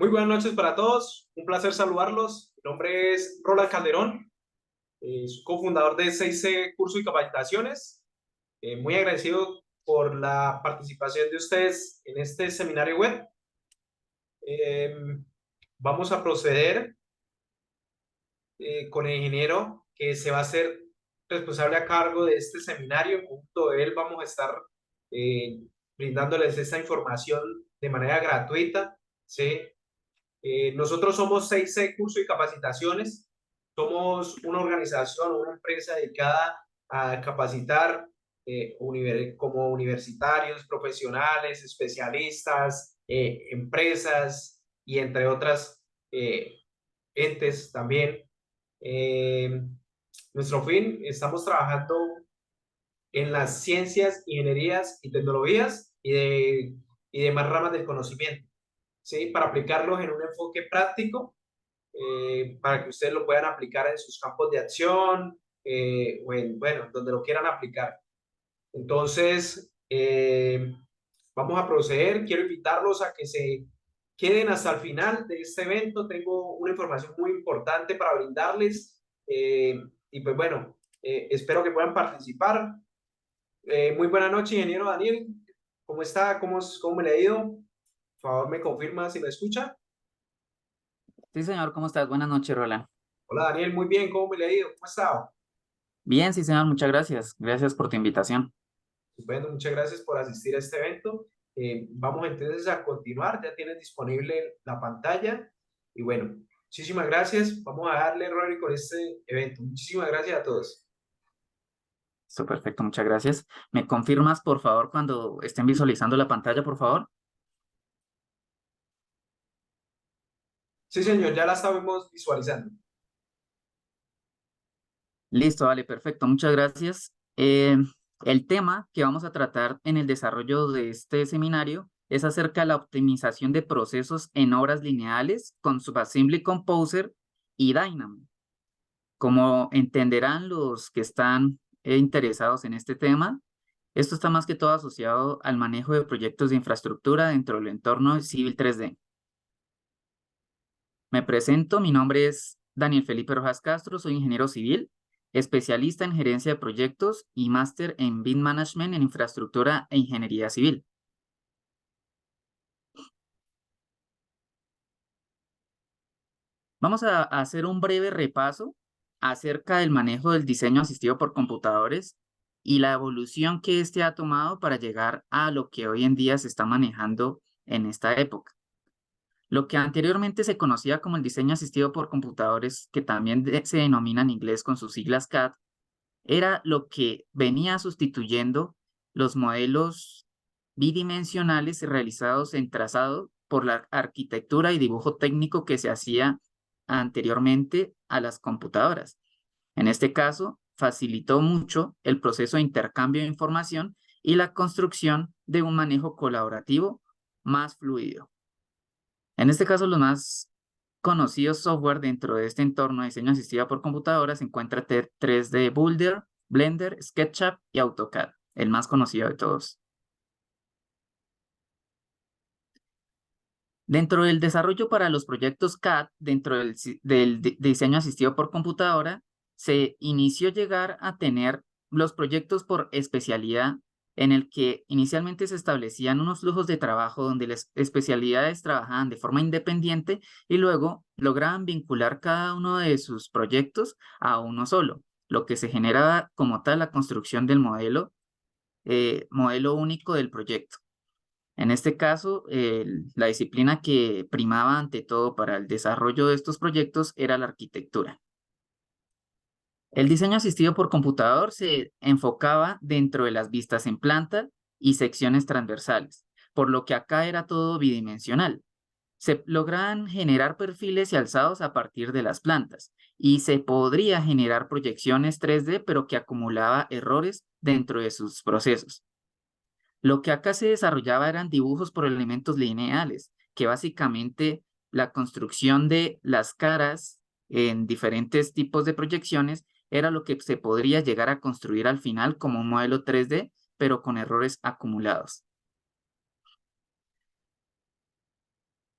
Muy buenas noches para todos, un placer saludarlos. Mi nombre es Roland Calderón, soy cofundador de 6C Curso y Capacitaciones. Muy agradecido por la participación de ustedes en este seminario web. Eh, Vamos a proceder con el ingeniero que se va a hacer responsable a cargo de este seminario. Junto a él vamos a estar eh, brindándoles esta información de manera gratuita, ¿sí? Nosotros somos 6C Curso y Capacitaciones. Somos una organización, una empresa dedicada a capacitar como universitarios, profesionales, especialistas, empresas y entre otras eh, entes también. Eh, Nuestro fin, estamos trabajando en las ciencias, ingenierías y tecnologías y demás ramas del conocimiento, ¿sí? Para aplicarlos en un enfoque práctico, para que ustedes lo puedan aplicar en sus campos de acción, o en, bueno, donde lo quieran aplicar. Entonces, vamos a proceder. Quiero invitarlos a que se queden hasta el final de este evento. Tengo una información muy importante para brindarles, y pues bueno, espero que puedan participar. Muy buena noche, ingeniero Daniel. ¿Cómo está? ¿Cómo me le ha ido? Por favor, me confirma si me escucha. Sí, señor, ¿cómo estás? Buenas noches, Roland. Hola Daniel, muy bien, ¿cómo me le ha ido? ¿Cómo ha estado? Bien, sí, señor, muchas gracias. Gracias por tu invitación. Estupendo, muchas gracias por asistir a este evento. Vamos entonces a continuar, ya tienes disponible la pantalla y bueno, muchísimas gracias. Vamos a darle, Rory, con este evento. Muchísimas gracias a todos. Está perfecto, muchas gracias. ¿Me confirmas, por favor, cuando estén visualizando la pantalla, por favor? Sí, señor, ya la estamos visualizando. Listo, vale, perfecto, muchas gracias. El tema que vamos a tratar en el desarrollo de este seminario es acerca de la optimización de procesos en obras lineales con Subassembly Composer y Dynamo. Como entenderán los que están interesados en este tema, esto está más que todo asociado al manejo de proyectos de infraestructura dentro del entorno Civil 3D. Me presento, mi nombre es Daniel Felipe Rojas Castro, soy ingeniero civil, especialista en gerencia de proyectos y máster en BIM Management en infraestructura e ingeniería civil. Vamos a hacer un breve repaso acerca del manejo del diseño asistido por computadores y la evolución que éste ha tomado para llegar a lo que hoy en día se está manejando en esta época. Lo que anteriormente se conocía como el diseño asistido por computadores, que también se denomina en inglés con sus siglas CAD, era lo que venía sustituyendo los modelos bidimensionales realizados en trazado por la arquitectura y dibujo técnico que se hacía anteriormente a las computadoras. En este caso, facilitó mucho el proceso de intercambio de información y la construcción de un manejo colaborativo más fluido. En este caso, los más conocidos software dentro de este entorno de diseño asistido por computadora se encuentra 3D Builder, Blender, SketchUp y AutoCAD, el más conocido de todos. Dentro del desarrollo para los proyectos CAD, dentro del diseño asistido por computadora, se inició llegar a tener los proyectos por especialidad, en el que inicialmente se establecían unos flujos de trabajo donde las especialidades trabajaban de forma independiente y luego lograban vincular cada uno de sus proyectos a uno solo, lo que se generaba como tal la construcción del modelo único del proyecto. En este caso, la disciplina que primaba ante todo para el desarrollo de estos proyectos era la arquitectura. El diseño asistido por computador se enfocaba dentro de las vistas en planta y secciones transversales, por lo que acá era todo bidimensional. Se lograban generar perfiles y alzados a partir de las plantas y se podría generar proyecciones 3D, pero que acumulaba errores dentro de sus procesos. Lo que acá se desarrollaba eran dibujos por elementos lineales, que básicamente la construcción de las caras en diferentes tipos de proyecciones era lo que se podría llegar a construir al final como un modelo 3D, pero con errores acumulados.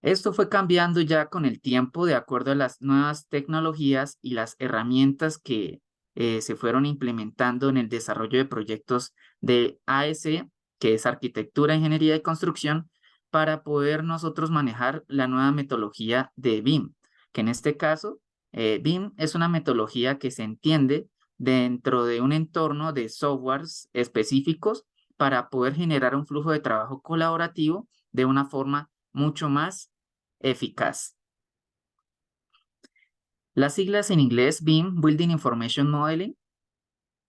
Esto fue cambiando ya con el tiempo de acuerdo a las nuevas tecnologías y las herramientas que se fueron implementando en el desarrollo de proyectos de AEC, que es Arquitectura, Ingeniería y Construcción, para poder nosotros manejar la nueva metodología de BIM, que en este caso, BIM es una metodología que se entiende dentro de un entorno de softwares específicos para poder generar un flujo de trabajo colaborativo de una forma mucho más eficaz. Las siglas en inglés BIM, Building Information Modeling,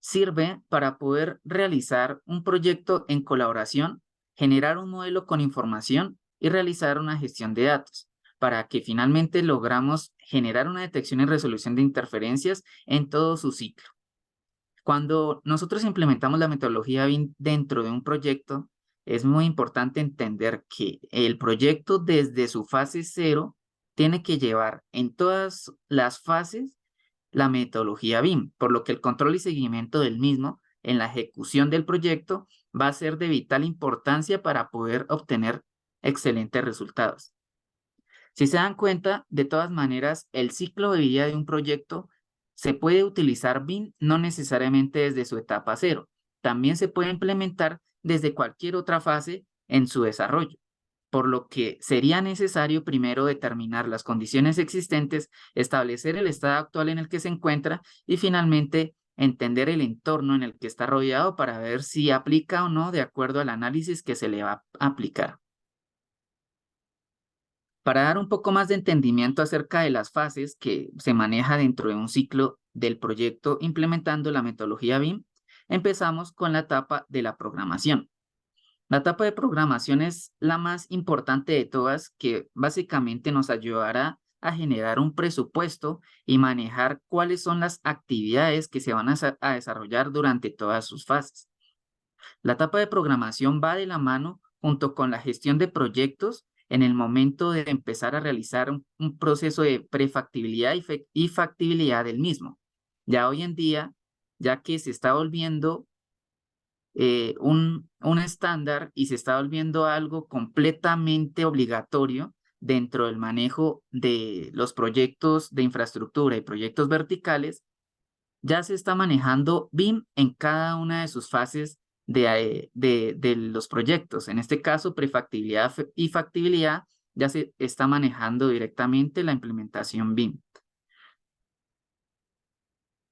sirve para poder realizar un proyecto en colaboración, generar un modelo con información y realizar una gestión de datos, para que finalmente logramos generar una detección y resolución de interferencias en todo su ciclo. Cuando nosotros implementamos la metodología BIM dentro de un proyecto, es muy importante entender que el proyecto desde su fase cero tiene que llevar en todas las fases la metodología BIM, por lo que el control y seguimiento del mismo en la ejecución del proyecto va a ser de vital importancia para poder obtener excelentes resultados. Si se dan cuenta, de todas maneras, el ciclo de vida de un proyecto se puede utilizar BIM no necesariamente desde su etapa cero. También se puede implementar desde cualquier otra fase en su desarrollo, por lo que sería necesario primero determinar las condiciones existentes, establecer el estado actual en el que se encuentra y finalmente entender el entorno en el que está rodeado para ver si aplica o no de acuerdo al análisis que se le va a aplicar. Para dar un poco más de entendimiento acerca de las fases que se maneja dentro de un ciclo del proyecto implementando la metodología BIM, empezamos con la etapa de la programación. La etapa de programación es la más importante de todas, que básicamente nos ayudará a generar un presupuesto y manejar cuáles son las actividades que se van a desarrollar durante todas sus fases. La etapa de programación va de la mano junto con la gestión de proyectos en el momento de empezar a realizar un proceso de prefactibilidad y factibilidad del mismo. Ya hoy en día, ya que se está volviendo un estándar y se está volviendo algo completamente obligatorio dentro del manejo de los proyectos de infraestructura y proyectos verticales, ya se está manejando BIM en cada una de sus fases de los proyectos. En este caso, prefactibilidad y factibilidad, ya se está manejando directamente la implementación BIM.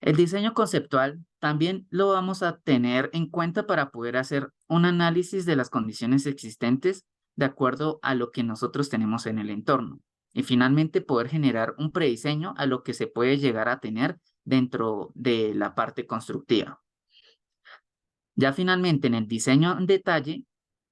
El diseño conceptual también lo vamos a tener en cuenta para poder hacer un análisis de las condiciones existentes de acuerdo a lo que nosotros tenemos en el entorno. Y finalmente poder generar un prediseño a lo que se puede llegar a tener dentro de la parte constructiva. Ya finalmente en el diseño en detalle,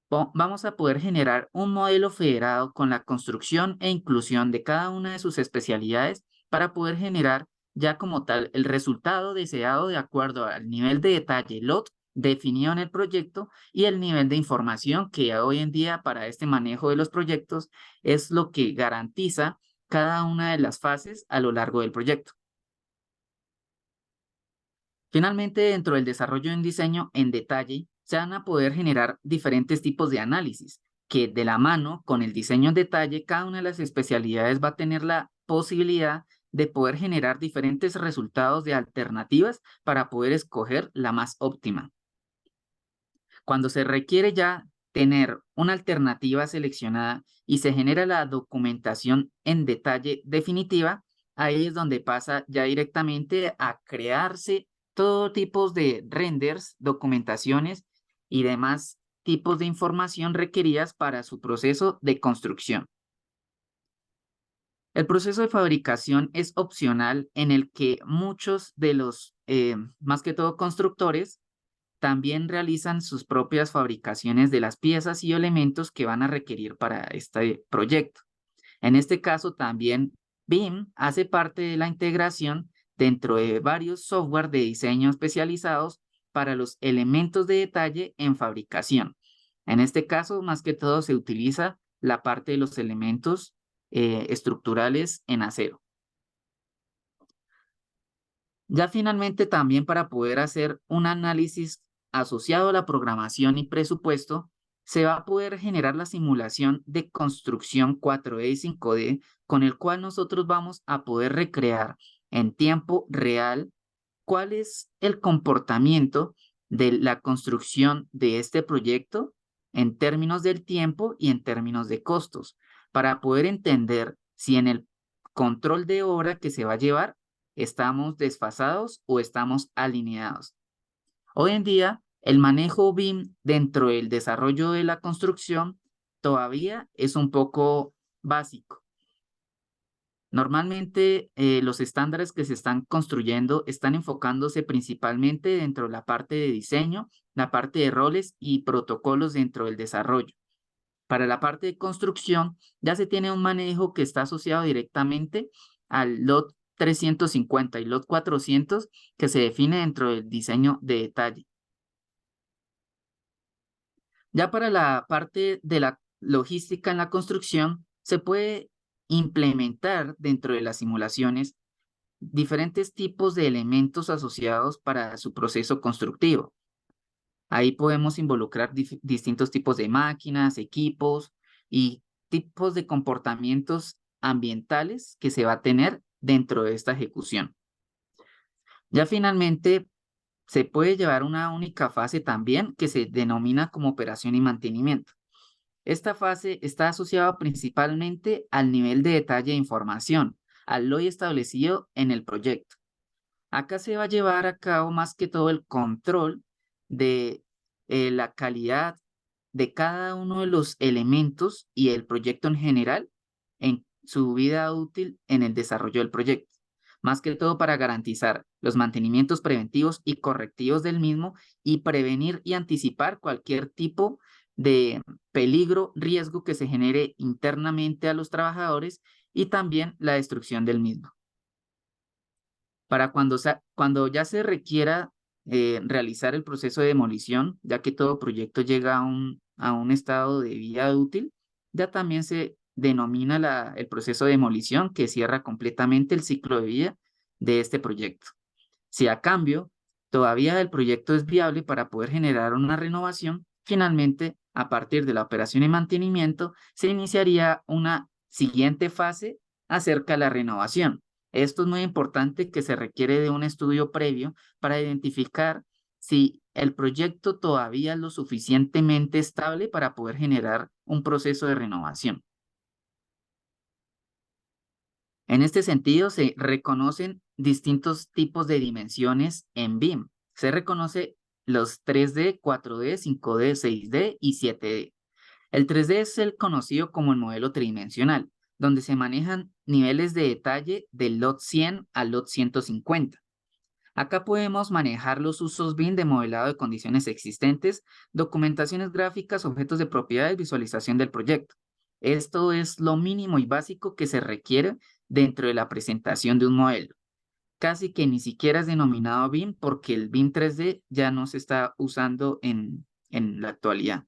vamos a poder generar un modelo federado con la construcción e inclusión de cada una de sus especialidades para poder generar ya como tal el resultado deseado de acuerdo al nivel de detalle LOT definido en el proyecto y el nivel de información que hoy en día para este manejo de los proyectos es lo que garantiza cada una de las fases a lo largo del proyecto. Finalmente, dentro del desarrollo de un diseño en detalle, se van a poder generar diferentes tipos de análisis, que de la mano con el diseño en detalle, cada una de las especialidades va a tener la posibilidad de poder generar diferentes resultados de alternativas para poder escoger la más óptima. Cuando se requiere ya tener una alternativa seleccionada y se genera la documentación en detalle definitiva, ahí es donde pasa ya directamente a crearse todo tipo de renders, documentaciones y demás tipos de información requeridas para su proceso de construcción. El proceso de fabricación es opcional en el que muchos de los, más que todo constructores, también realizan sus propias fabricaciones de las piezas y elementos que van a requerir para este proyecto. En este caso, también BIM hace parte de la integración dentro de varios software de diseño especializados para los elementos de detalle en fabricación. En este caso, más que todo, se utiliza la parte de los elementos estructurales en acero. Ya finalmente también para poder hacer un análisis asociado a la programación y presupuesto, se va a poder generar la simulación de construcción 4D y 5D, con el cual nosotros vamos a poder recrear en tiempo real cuál es el comportamiento de la construcción de este proyecto en términos del tiempo y en términos de costos, para poder entender si en el control de obra que se va a llevar estamos desfasados o estamos alineados. Hoy en día, el manejo BIM dentro del desarrollo de la construcción todavía es un poco básico. Normalmente, los estándares que se están construyendo están enfocándose principalmente dentro de la parte de diseño, la parte de roles y protocolos dentro del desarrollo. Para la parte de construcción, ya se tiene un manejo que está asociado directamente al LOT 350 y LOT 400 que se define dentro del diseño de detalle. Ya para la parte de la logística en la construcción, se puede implementar dentro de las simulaciones diferentes tipos de elementos asociados para su proceso constructivo. Ahí podemos involucrar distintos tipos de máquinas, equipos y tipos de comportamientos ambientales que se va a tener dentro de esta ejecución. Ya finalmente se puede llevar una única fase también que se denomina como operación y mantenimiento. Esta fase está asociada principalmente al nivel de detalle de información, al hoy establecido en el proyecto. Acá se va a llevar a cabo más que todo el control de la calidad de cada uno de los elementos y el proyecto en general en su vida útil en el desarrollo del proyecto. Más que todo para garantizar los mantenimientos preventivos y correctivos del mismo y prevenir y anticipar cualquier tipo de peligro, riesgo que se genere internamente a los trabajadores y también la destrucción del mismo. Para cuando ya se requiera realizar el proceso de demolición, ya que todo proyecto llega a un estado de vida útil, ya también se denomina el proceso de demolición que cierra completamente el ciclo de vida de este proyecto. Si a cambio todavía el proyecto es viable para poder generar una renovación, finalmente, a partir de la operación y mantenimiento, se iniciaría una siguiente fase acerca de la renovación. Esto es muy importante que se requiere de un estudio previo para identificar si el proyecto todavía es lo suficientemente estable para poder generar un proceso de renovación. En este sentido, se reconocen distintos tipos de dimensiones en BIM. Se reconoce los 3D, 4D, 5D, 6D y 7D. El 3D es el conocido como el modelo tridimensional, donde se manejan niveles de detalle del LOT 100 al LOT 150. Acá podemos manejar los usos BIM de modelado de condiciones existentes, documentaciones gráficas, objetos de propiedades, visualización del proyecto. Esto es lo mínimo y básico que se requiere dentro de la presentación de un modelo. Casi que ni siquiera es denominado BIM porque el BIM 3D ya no se está usando en la actualidad.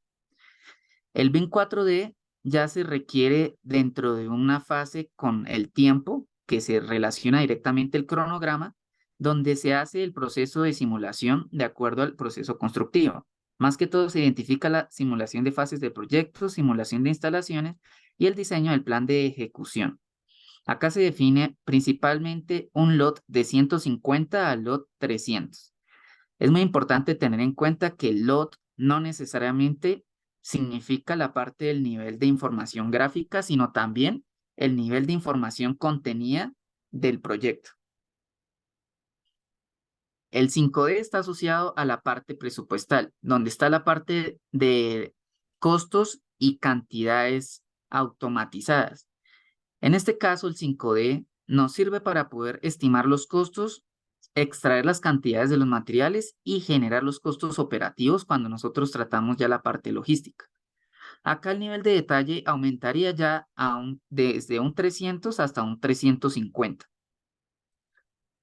El BIM 4D ya se requiere dentro de una fase con el tiempo que se relaciona directamente el cronograma, donde se hace el proceso de simulación de acuerdo al proceso constructivo. Más que todo se identifica la simulación de fases de proyectos, simulación de instalaciones y el diseño del plan de ejecución. Acá se define principalmente un lot de 150 al lot 300. Es muy importante tener en cuenta que el lot no necesariamente significa la parte del nivel de información gráfica, sino también el nivel de información contenida del proyecto. El 5D está asociado a la parte presupuestal, donde está la parte de costos y cantidades automatizadas. En este caso, el 5D nos sirve para poder estimar los costos, extraer las cantidades de los materiales y generar los costos operativos cuando nosotros tratamos ya la parte logística. Acá el nivel de detalle aumentaría ya desde un 300 hasta un 350.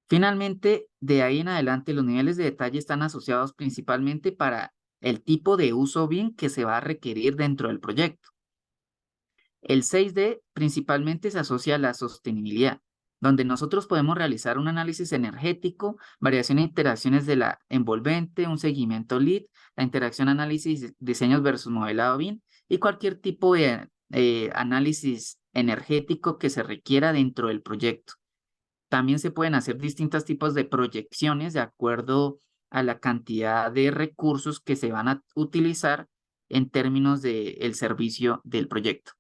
Finalmente, de ahí en adelante, los niveles de detalle están asociados principalmente para el tipo de uso BIM que se va a requerir dentro del proyecto. El 6D principalmente se asocia a la sostenibilidad, donde nosotros podemos realizar un análisis energético, variación e interacciones de la envolvente, un seguimiento lead, la interacción análisis, diseños versus modelado BIM y cualquier tipo de análisis energético que se requiera dentro del proyecto. También se pueden hacer distintos tipos de proyecciones de acuerdo a la cantidad de recursos que se van a utilizar en términos del servicio del proyecto.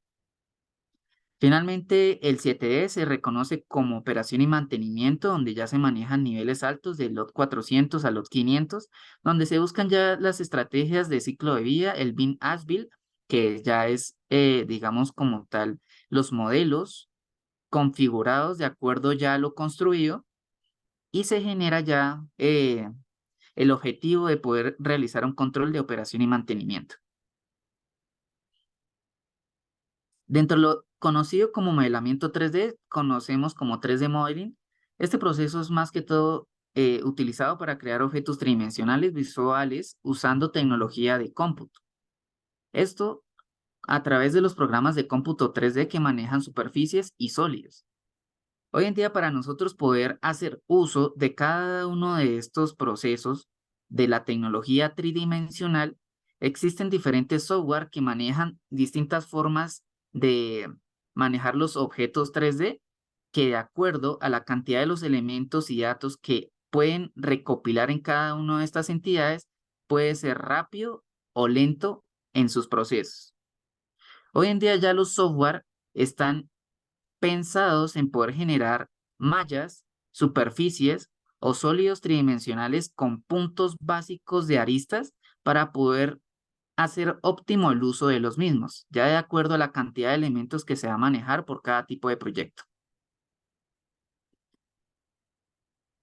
Finalmente, el 7D se reconoce como operación y mantenimiento, donde ya se manejan niveles altos de LOT 400 a LOT 500, donde se buscan ya las estrategias de ciclo de vida, el BIM as built, que ya es, digamos, como tal, los modelos configurados de acuerdo ya a lo construido y se genera ya el objetivo de poder realizar un control de operación y mantenimiento. Dentro de lo conocido como modelamiento 3D, conocemos como 3D Modeling. Este proceso es más que todo utilizado para crear objetos tridimensionales visuales usando tecnología de cómputo. Esto a través de los programas de cómputo 3D que manejan superficies y sólidos. Hoy en día, para nosotros poder hacer uso de cada uno de estos procesos de la tecnología tridimensional, existen diferentes software que manejan distintas formas de manejar los objetos 3D que de acuerdo a la cantidad de los elementos y datos que pueden recopilar en cada una de estas entidades, puede ser rápido o lento en sus procesos. Hoy en día ya los software están pensados en poder generar mallas, superficies o sólidos tridimensionales con puntos básicos de aristas para poder hacer óptimo el uso de los mismos, ya de acuerdo a la cantidad de elementos que se va a manejar por cada tipo de proyecto.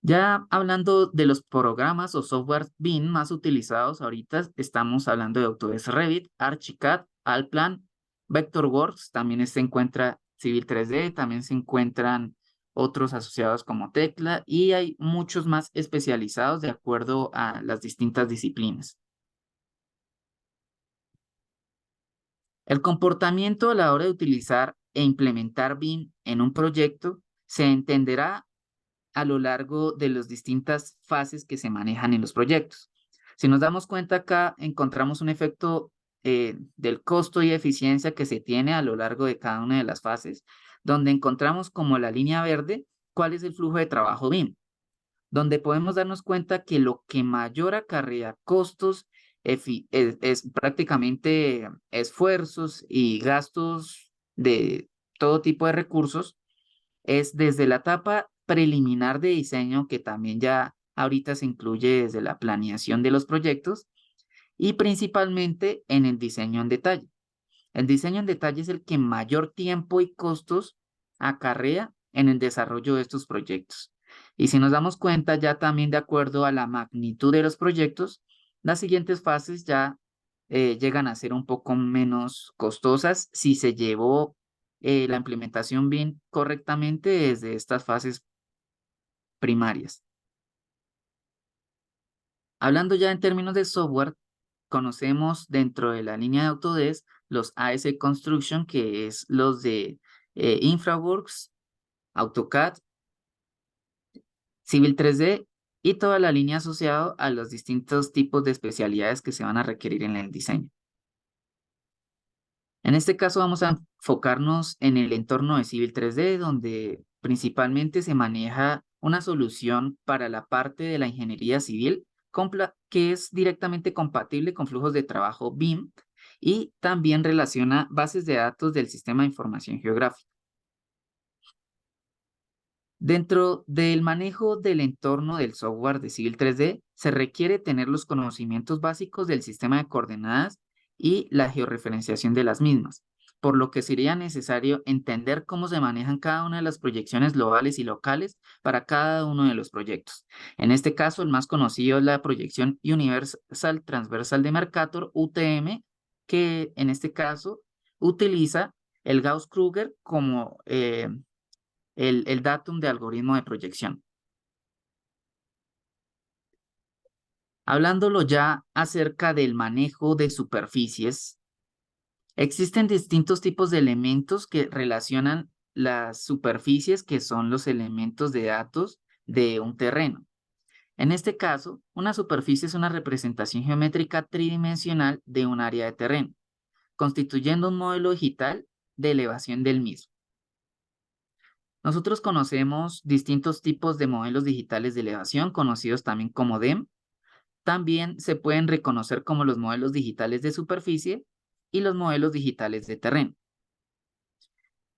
Ya hablando de los programas o software BIM más utilizados ahorita, estamos hablando de Autodesk Revit, Archicad, Allplan, Vectorworks, también se encuentra Civil 3D, también se encuentran otros asociados como Tecla y hay muchos más especializados de acuerdo a las distintas disciplinas. El comportamiento a la hora de utilizar e implementar BIM en un proyecto se entenderá a lo largo de las distintas fases que se manejan en los proyectos. Si nos damos cuenta acá, encontramos un efecto del costo y eficiencia que se tiene a lo largo de cada una de las fases, donde encontramos como la línea verde cuál es el flujo de trabajo BIM, donde podemos darnos cuenta que lo que mayor acarrea costos es prácticamente esfuerzos y gastos de todo tipo de recursos es desde la etapa preliminar de diseño, que también ya ahorita se incluye desde la planeación de los proyectos, y principalmente en el diseño en detalle. El diseño en detalle es el que mayor tiempo y costos acarrea en el desarrollo de estos proyectos. Y si nos damos cuenta ya también de acuerdo a la magnitud de los proyectos, las siguientes fases ya llegan a ser un poco menos costosas si se llevó la implementación bien correctamente desde estas fases primarias. Hablando ya en términos de software, conocemos dentro de la línea de Autodesk los AS Construction, que es los de InfraWorks, AutoCAD, Civil 3D y toda la línea asociada a los distintos tipos de especialidades que se van a requerir en el diseño. En este caso vamos a enfocarnos en el entorno de Civil 3D, donde principalmente se maneja una solución para la parte de la ingeniería civil que es directamente compatible con flujos de trabajo BIM y también relaciona bases de datos del sistema de información geográfica. Dentro del manejo del entorno del software de Civil 3D, se requiere tener los conocimientos básicos del sistema de coordenadas y la georreferenciación de las mismas, por lo que sería necesario entender cómo se manejan cada una de las proyecciones globales y locales para cada uno de los proyectos. En este caso, el más conocido es la proyección Universal Transversal de Mercator, UTM, que en este caso utiliza el Gauss-Kruger como el datum de algoritmo de proyección. Hablándolo ya acerca del manejo de superficies, existen distintos tipos de elementos que relacionan las superficies que son los elementos de datos de un terreno. En este caso, una superficie es una representación geométrica tridimensional de un área de terreno, constituyendo un modelo digital de elevación del mismo. Nosotros conocemos distintos tipos de modelos digitales de elevación, conocidos también como DEM. También se pueden reconocer como los modelos digitales de superficie y los modelos digitales de terreno.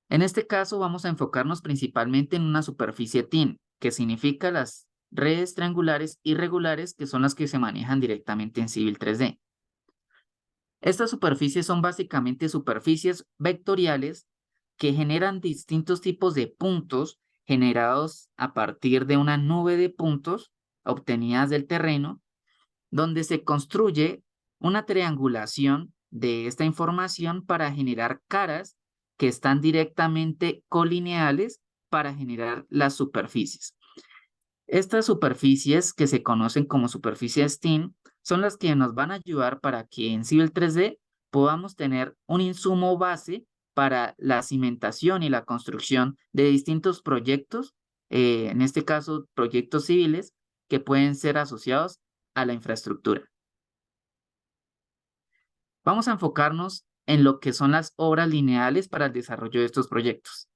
En este caso vamos a enfocarnos principalmente en una superficie TIN, que significa las redes triangulares irregulares, que son las que se manejan directamente en Civil 3D. Estas superficies son básicamente superficies vectoriales que generan distintos tipos de puntos generados a partir de una nube de puntos obtenidas del terreno, donde se construye una triangulación de esta información para generar caras que están directamente colineales para generar las superficies. Estas superficies, que se conocen como superficies TIN, son las que nos van a ayudar para que en Civil 3D podamos tener un insumo base para la cimentación y la construcción de distintos proyectos, en este caso proyectos civiles, que pueden ser asociados a la infraestructura. Vamos a enfocarnos en lo que son las obras lineales para el desarrollo de estos proyectos.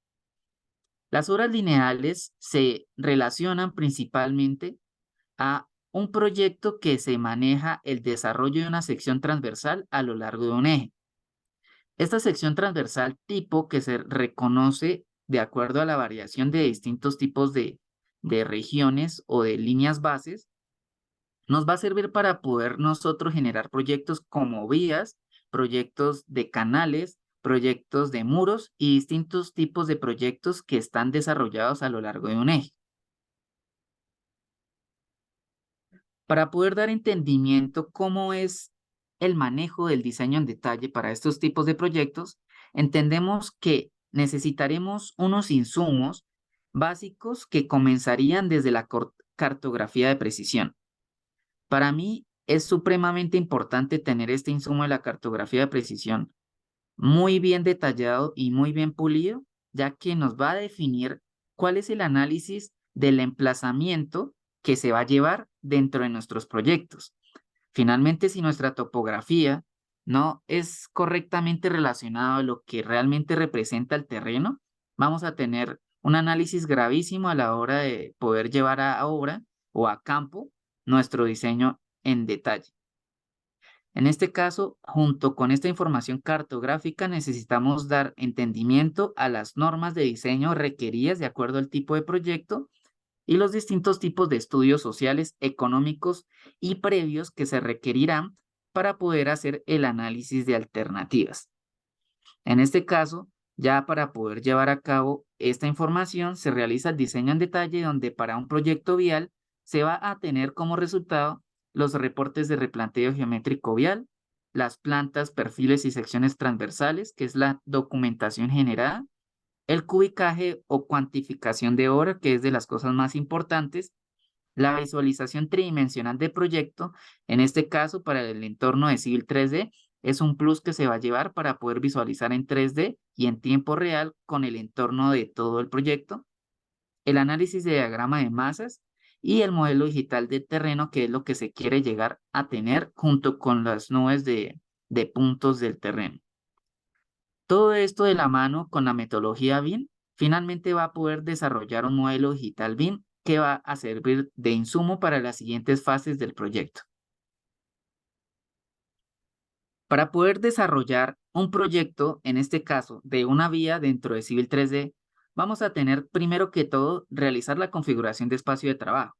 Las obras lineales se relacionan principalmente a un proyecto que se maneja el desarrollo de una sección transversal a lo largo de un eje. Esta sección transversal tipo, que se reconoce de acuerdo a la variación de distintos tipos de regiones o de líneas bases, nos va a servir para poder nosotros generar proyectos como vías, proyectos de canales, proyectos de muros y distintos tipos de proyectos que están desarrollados a lo largo de un eje. Para poder dar entendimiento cómo es el manejo del diseño en detalle para estos tipos de proyectos, entendemos que necesitaremos unos insumos básicos que comenzarían desde la cartografía de precisión. Para mí es supremamente importante tener este insumo de la cartografía de precisión muy bien detallado y muy bien pulido, ya que nos va a definir cuál es el análisis del emplazamiento que se va a llevar dentro de nuestros proyectos. Finalmente, si nuestra topografía no es correctamente relacionada a lo que realmente representa el terreno, vamos a tener un análisis gravísimo a la hora de poder llevar a obra o a campo nuestro diseño en detalle. En este caso, junto con esta información cartográfica, necesitamos dar entendimiento a las normas de diseño requeridas de acuerdo al tipo de proyecto y los distintos tipos de estudios sociales, económicos y previos que se requerirán para poder hacer el análisis de alternativas. En este caso, ya para poder llevar a cabo esta información, se realiza el diseño en detalle, donde para un proyecto vial se va a tener como resultado los reportes de replanteo geométrico vial, las plantas, perfiles y secciones transversales, que es la documentación generada, el cubicaje o cuantificación de obra, que es de las cosas más importantes, la visualización tridimensional de proyecto, en este caso para el entorno de Civil 3D, es un plus que se va a llevar para poder visualizar en 3D y en tiempo real con el entorno de todo el proyecto, el análisis de diagrama de masas y el modelo digital del terreno, que es lo que se quiere llegar a tener junto con las nubes de puntos del terreno. Todo esto de la mano con la metodología BIM, finalmente va a poder desarrollar un modelo digital BIM que va a servir de insumo para las siguientes fases del proyecto. Para poder desarrollar un proyecto, en este caso de una vía dentro de Civil 3D, vamos a tener primero que todo realizar la configuración de espacio de trabajo,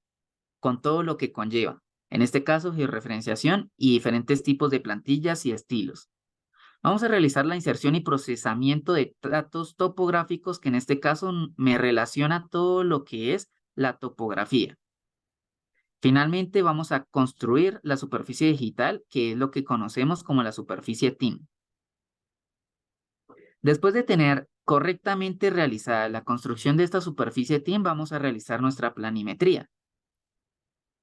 con todo lo que conlleva, en este caso georreferenciación y diferentes tipos de plantillas y estilos. Vamos a realizar la inserción y procesamiento de datos topográficos, que en este caso me relaciona todo lo que es la topografía. Finalmente, vamos a construir la superficie digital, que es lo que conocemos como la superficie TIM. Después de tener correctamente realizada la construcción de esta superficie TIM, vamos a realizar nuestra planimetría.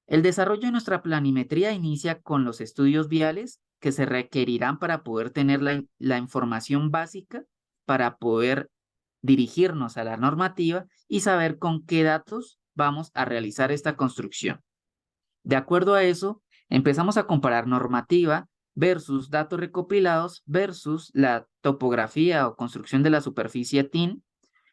El desarrollo de nuestra planimetría inicia con los estudios viales que se requerirán para poder tener la información básica para poder dirigirnos a la normativa y saber con qué datos vamos a realizar esta construcción. De acuerdo a eso, empezamos a comparar normativa versus datos recopilados versus la topografía o construcción de la superficie TIN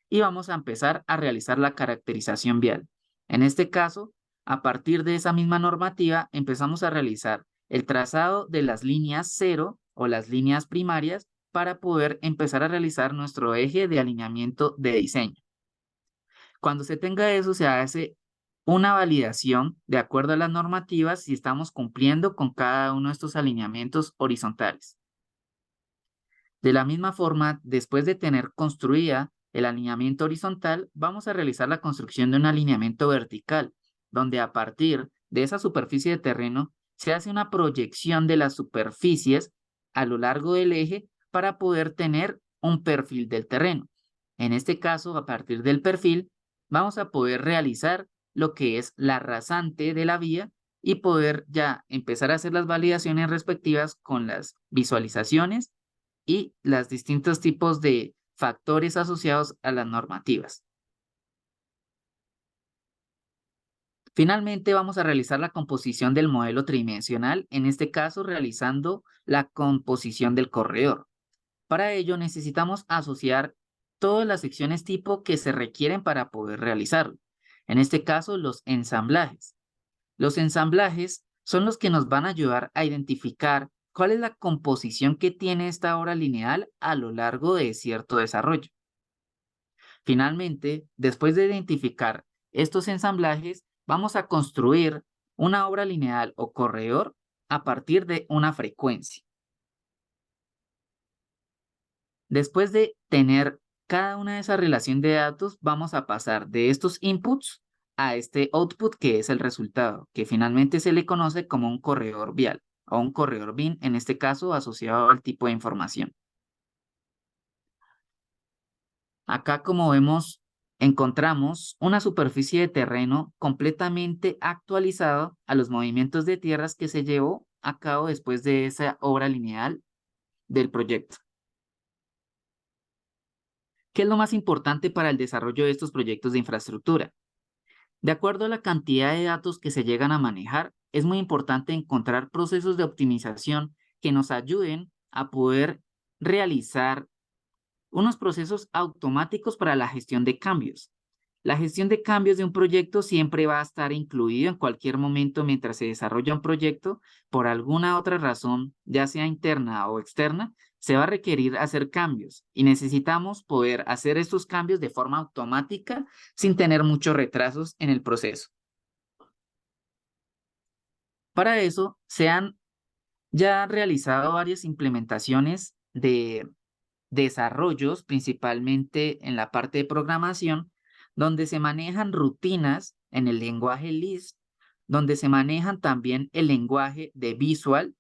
y vamos a empezar a realizar la caracterización vial. En este caso, a partir de esa misma normativa, empezamos a realizar el trazado de las líneas cero o las líneas primarias para poder empezar a realizar nuestro eje de alineamiento de diseño. Cuando se tenga eso, se hace una validación de acuerdo a las normativas si estamos cumpliendo con cada uno de estos alineamientos horizontales. De la misma forma, después de tener construida el alineamiento horizontal, vamos a realizar la construcción de un alineamiento vertical, donde a partir de esa superficie de terreno se hace una proyección de las superficies a lo largo del eje para poder tener un perfil del terreno. En este caso, a partir del perfil, vamos a poder realizar lo que es la rasante de la vía y poder ya empezar a hacer las validaciones respectivas con las visualizaciones y los distintos tipos de factores asociados a las normativas. Finalmente, vamos a realizar la composición del modelo tridimensional, en este caso realizando la composición del corredor. Para ello necesitamos asociar todas las secciones tipo que se requieren para poder realizarlo. En este caso, los ensamblajes. Los ensamblajes son los que nos van a ayudar a identificar cuál es la composición que tiene esta obra lineal a lo largo de cierto desarrollo. Finalmente, después de identificar estos ensamblajes, vamos a construir una obra lineal o corredor a partir de una frecuencia. Después de tener cada una de esas relaciones de datos, vamos a pasar de estos inputs a este output que es el resultado, que finalmente se le conoce como un corredor vial o un corredor BIN, en este caso asociado al tipo de información. Acá, como vemos, encontramos una superficie de terreno completamente actualizada a los movimientos de tierras que se llevó a cabo después de esa obra lineal del proyecto. ¿Qué es lo más importante para el desarrollo de estos proyectos de infraestructura? De acuerdo a la cantidad de datos que se llegan a manejar, es muy importante encontrar procesos de optimización que nos ayuden a poder realizar unos procesos automáticos para la gestión de cambios. La gestión de cambios de un proyecto siempre va a estar incluido en cualquier momento mientras se desarrolla un proyecto. Por alguna otra razón, ya sea interna o externa, se va a requerir hacer cambios y necesitamos poder hacer estos cambios de forma automática sin tener muchos retrasos en el proceso. Para eso, se han ya realizado varias implementaciones de desarrollos, principalmente en la parte de programación, donde se manejan rutinas en el lenguaje Lisp, donde se manejan también el lenguaje de Visual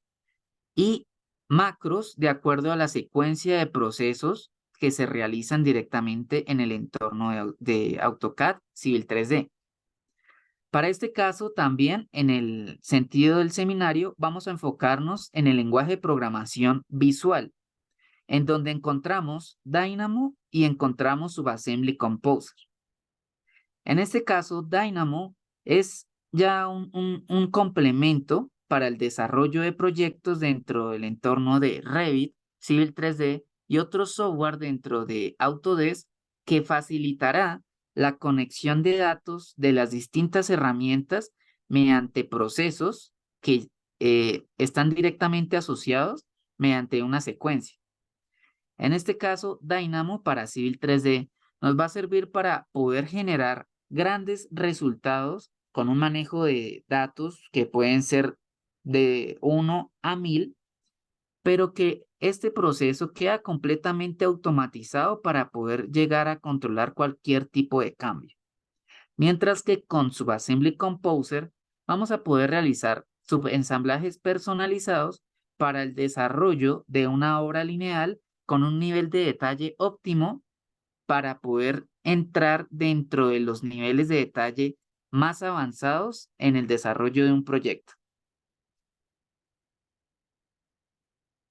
y macros de acuerdo a la secuencia de procesos que se realizan directamente en el entorno de AutoCAD Civil 3D. Para este caso, también en el sentido del seminario, vamos a enfocarnos en el lenguaje de programación visual, en donde encontramos Dynamo y encontramos Subassembly Composer. En este caso, Dynamo es ya un complemento para el desarrollo de proyectos dentro del entorno de Revit, Civil 3D y otros software dentro de Autodesk que facilitará la conexión de datos de las distintas herramientas mediante procesos que están directamente asociados mediante una secuencia. En este caso, Dynamo para Civil 3D nos va a servir para poder generar grandes resultados con un manejo de datos que pueden ser de 1 a 1000, pero que este proceso queda completamente automatizado para poder llegar a controlar cualquier tipo de cambio. Mientras que con Subassembly Composer vamos a poder realizar subensamblajes personalizados para el desarrollo de una obra lineal con un nivel de detalle óptimo para poder entrar dentro de los niveles de detalle más avanzados en el desarrollo de un proyecto.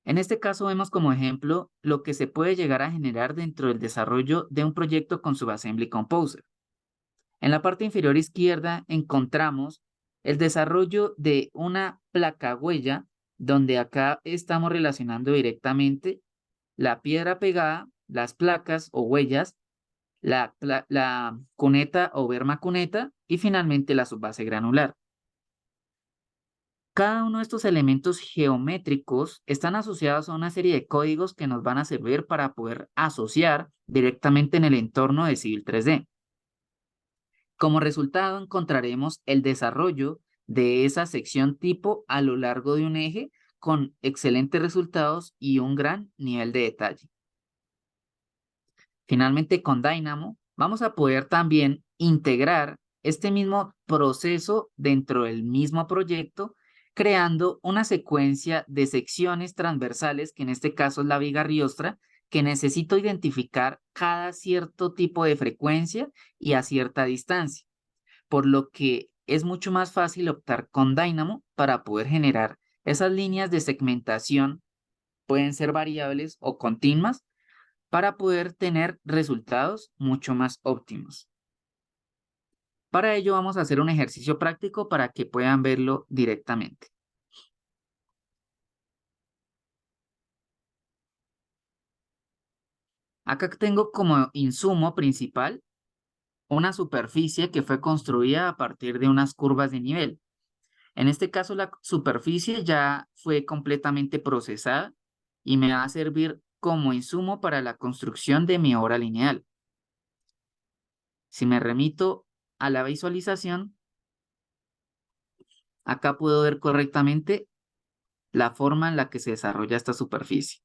En este caso vemos como ejemplo lo que se puede llegar a generar dentro del desarrollo de un proyecto con Subassembly Composer. En la parte inferior izquierda encontramos el desarrollo de una placa huella, donde acá estamos relacionando directamente la piedra pegada, las placas o huellas, la cuneta o berma cuneta y finalmente la subbase granular. Cada uno de estos elementos geométricos están asociados a una serie de códigos que nos van a servir para poder asociar directamente en el entorno de Civil 3D. Como resultado encontraremos el desarrollo de esa sección tipo a lo largo de un eje con excelentes resultados y un gran nivel de detalle. Finalmente, con Dynamo vamos a poder también integrar este mismo proceso dentro del mismo proyecto, creando una secuencia de secciones transversales, que en este caso es la viga riostra, que necesito identificar cada cierto tipo de frecuencia y a cierta distancia, por lo que es mucho más fácil optar con Dynamo para poder generar esas líneas de segmentación, pueden ser variables o continuas, para poder tener resultados mucho más óptimos. Para ello vamos a hacer un ejercicio práctico para que puedan verlo directamente. Acá tengo como insumo principal una superficie que fue construida a partir de unas curvas de nivel. En este caso la superficie ya fue completamente procesada y me va a servir como insumo para la construcción de mi obra lineal. Si me remito a la visualización, acá puedo ver correctamente la forma en la que se desarrolla esta superficie.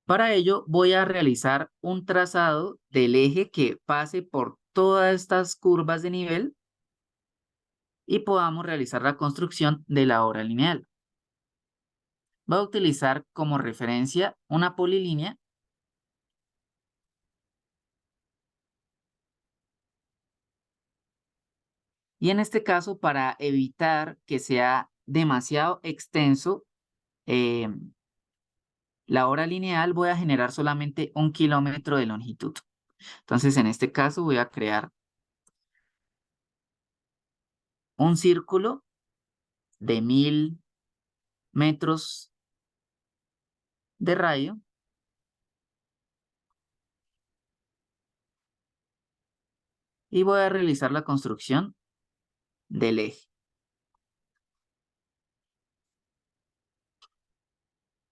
Para ello voy a realizar un trazado del eje que pase por todas estas curvas de nivel y podamos realizar la construcción de la obra lineal. Voy a utilizar como referencia una polilínea y en este caso, para evitar que sea demasiado extenso la obra lineal, voy a generar solamente 1 kilómetro de longitud. Entonces, en este caso voy a crear un círculo de 1000 metros de radio y voy a realizar la construcción del eje.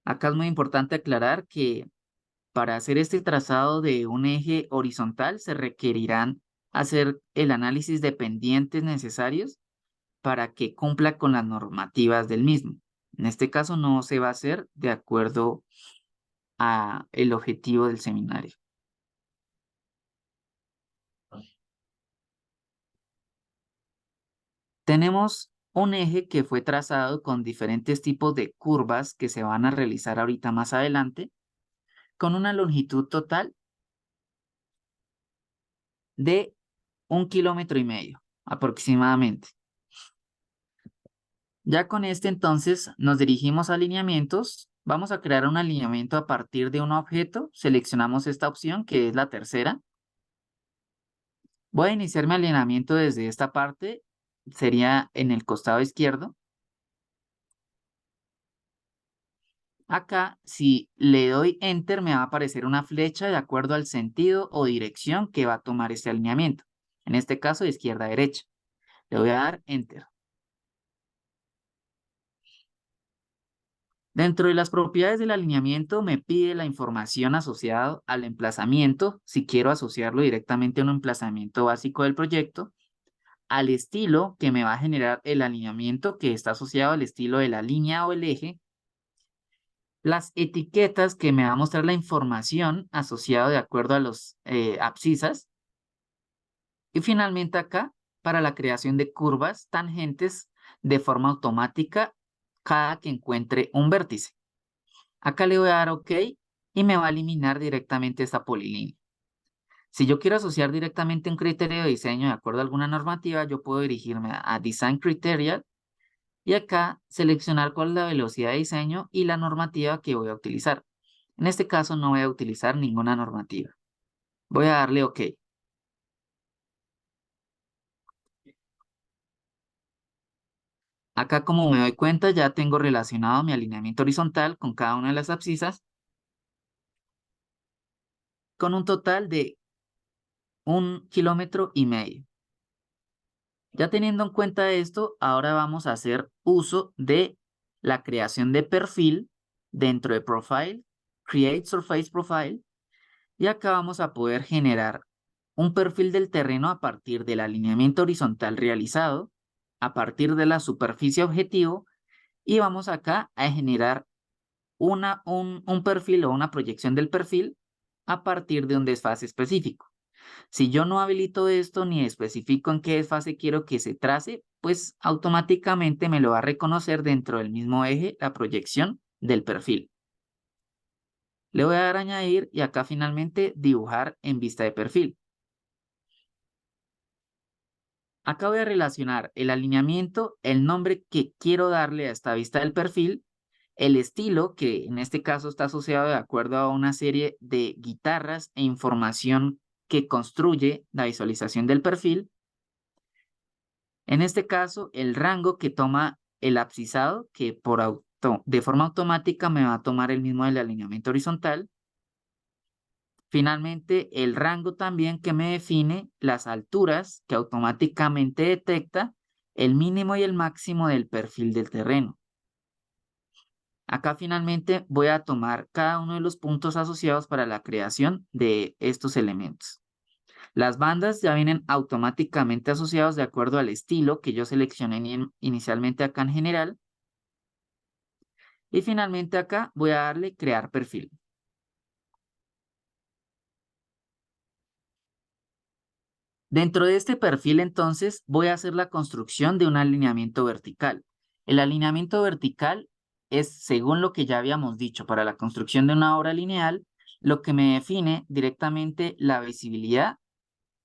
Acá es muy importante aclarar que para hacer este trazado de un eje horizontal se requerirán hacer el análisis de pendientes necesarios para que cumpla con las normativas del mismo. En este caso no se va a hacer de acuerdo a el objetivo del seminario. Tenemos un eje que fue trazado con diferentes tipos de curvas que se van a realizar ahorita más adelante, con una longitud total de 1,5 kilómetros aproximadamente. Ya con este entonces nos dirigimos a alineamientos. Vamos a crear un alineamiento a partir de un objeto. Seleccionamos esta opción que es la tercera. Voy a iniciar mi alineamiento desde esta parte. Sería en el costado izquierdo. Acá, si le doy Enter, me va a aparecer una flecha de acuerdo al sentido o dirección que va a tomar este alineamiento. En este caso, de izquierda a derecha. Le voy a dar Enter. Dentro de las propiedades del alineamiento me pide la información asociada al emplazamiento, si quiero asociarlo directamente a un emplazamiento básico del proyecto, al estilo que me va a generar el alineamiento que está asociado al estilo de la línea o el eje, las etiquetas que me va a mostrar la información asociada de acuerdo a los abscisas, y finalmente acá para la creación de curvas tangentes de forma automática cada que encuentre un vértice. Acá le voy a dar OK y me va a eliminar directamente esta polilínea. Si yo quiero asociar directamente un criterio de diseño de acuerdo a alguna normativa, yo puedo dirigirme a Design Criteria y acá seleccionar cuál es la velocidad de diseño y la normativa que voy a utilizar. En este caso no voy a utilizar ninguna normativa. Voy a darle OK. Acá, como me doy cuenta, ya tengo relacionado mi alineamiento horizontal con cada una de las abscisas con un total de 1,5 kilómetros. Ya teniendo en cuenta esto, ahora vamos a hacer uso de la creación de perfil dentro de Profile, Create Surface Profile, y acá vamos a poder generar un perfil del terreno a partir del alineamiento horizontal realizado, a partir de la superficie objetivo, y vamos acá a generar un perfil o una proyección del perfil a partir de un desfase específico. Si yo no habilito esto ni especifico en qué desfase quiero que se trace, pues automáticamente me lo va a reconocer dentro del mismo eje la proyección del perfil. Le voy a dar a añadir y acá finalmente dibujar en vista de perfil. Acá voy a relacionar el alineamiento, el nombre que quiero darle a esta vista del perfil, el estilo, que en este caso está asociado de acuerdo a una serie de guitarras e información que construye la visualización del perfil. En este caso, el rango que toma el abscisado, que de forma automática me va a tomar el mismo del alineamiento horizontal. Finalmente, el rango también que me define las alturas que automáticamente detecta el mínimo y el máximo del perfil del terreno. Acá finalmente voy a tomar cada uno de los puntos asociados para la creación de estos elementos. Las bandas ya vienen automáticamente asociados de acuerdo al estilo que yo seleccioné inicialmente acá en general. Y finalmente acá voy a darle crear perfil. Dentro de este perfil, entonces, voy a hacer la construcción de un alineamiento vertical. El alineamiento vertical es, según lo que ya habíamos dicho, para la construcción de una obra lineal, lo que me define directamente la visibilidad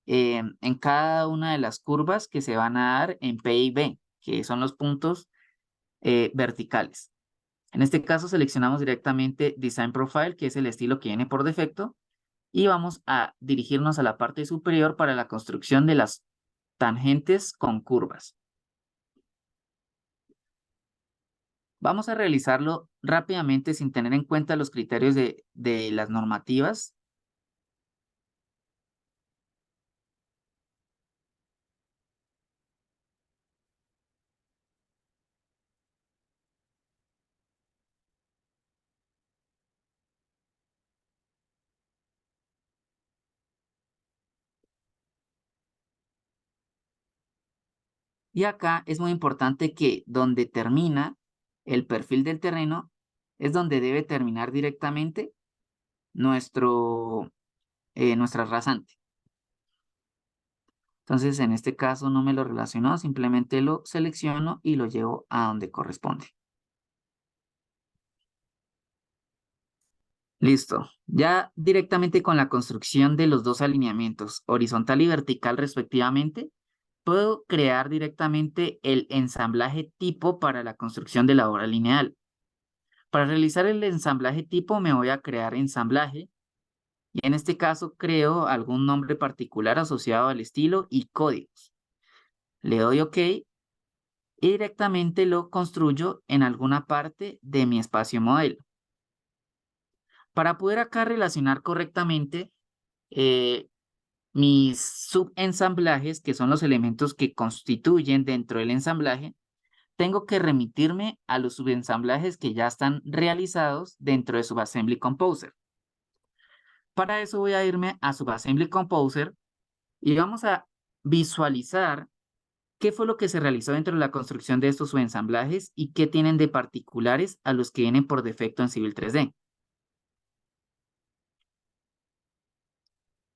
en cada una de las curvas que se van a dar en P y B, que son los puntos verticales. En este caso, seleccionamos directamente Design Profile, que es el estilo que viene por defecto, y vamos a dirigirnos a la parte superior para la construcción de las tangentes con curvas. Vamos a realizarlo rápidamente sin tener en cuenta los criterios de las normativas. Y acá es muy importante que donde termina el perfil del terreno es donde debe terminar directamente nuestra rasante. Entonces, en este caso no me lo relacionó, simplemente lo selecciono y lo llevo a donde corresponde. Listo. Ya directamente con la construcción de los dos alineamientos, horizontal y vertical respectivamente, puedo crear directamente el ensamblaje tipo para la construcción de la obra lineal. Para realizar el ensamblaje tipo me voy a crear ensamblaje y en este caso creo algún nombre particular asociado al estilo y códigos. Le doy OK y directamente lo construyo en alguna parte de mi espacio modelo. Para poder acá relacionar correctamente mis subensamblajes, que son los elementos que constituyen dentro del ensamblaje, tengo que remitirme a los subensamblajes que ya están realizados dentro de Subassembly Composer. Para eso voy a irme a Subassembly Composer y vamos a visualizar qué fue lo que se realizó dentro de la construcción de estos subensamblajes y qué tienen de particulares a los que vienen por defecto en Civil 3D.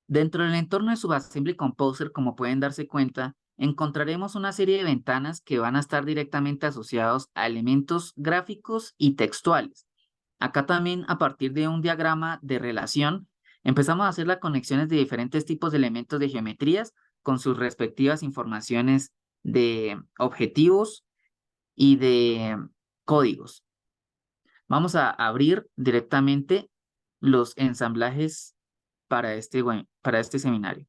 Dentro del entorno de Subassembly Composer, como pueden darse cuenta, encontraremos una serie de ventanas que van a estar directamente asociados a elementos gráficos y textuales. Acá también, a partir de un diagrama de relación, empezamos a hacer las conexiones de diferentes tipos de elementos de geometrías con sus respectivas informaciones de objetivos y de códigos. Vamos a abrir directamente los ensamblajes para este seminario.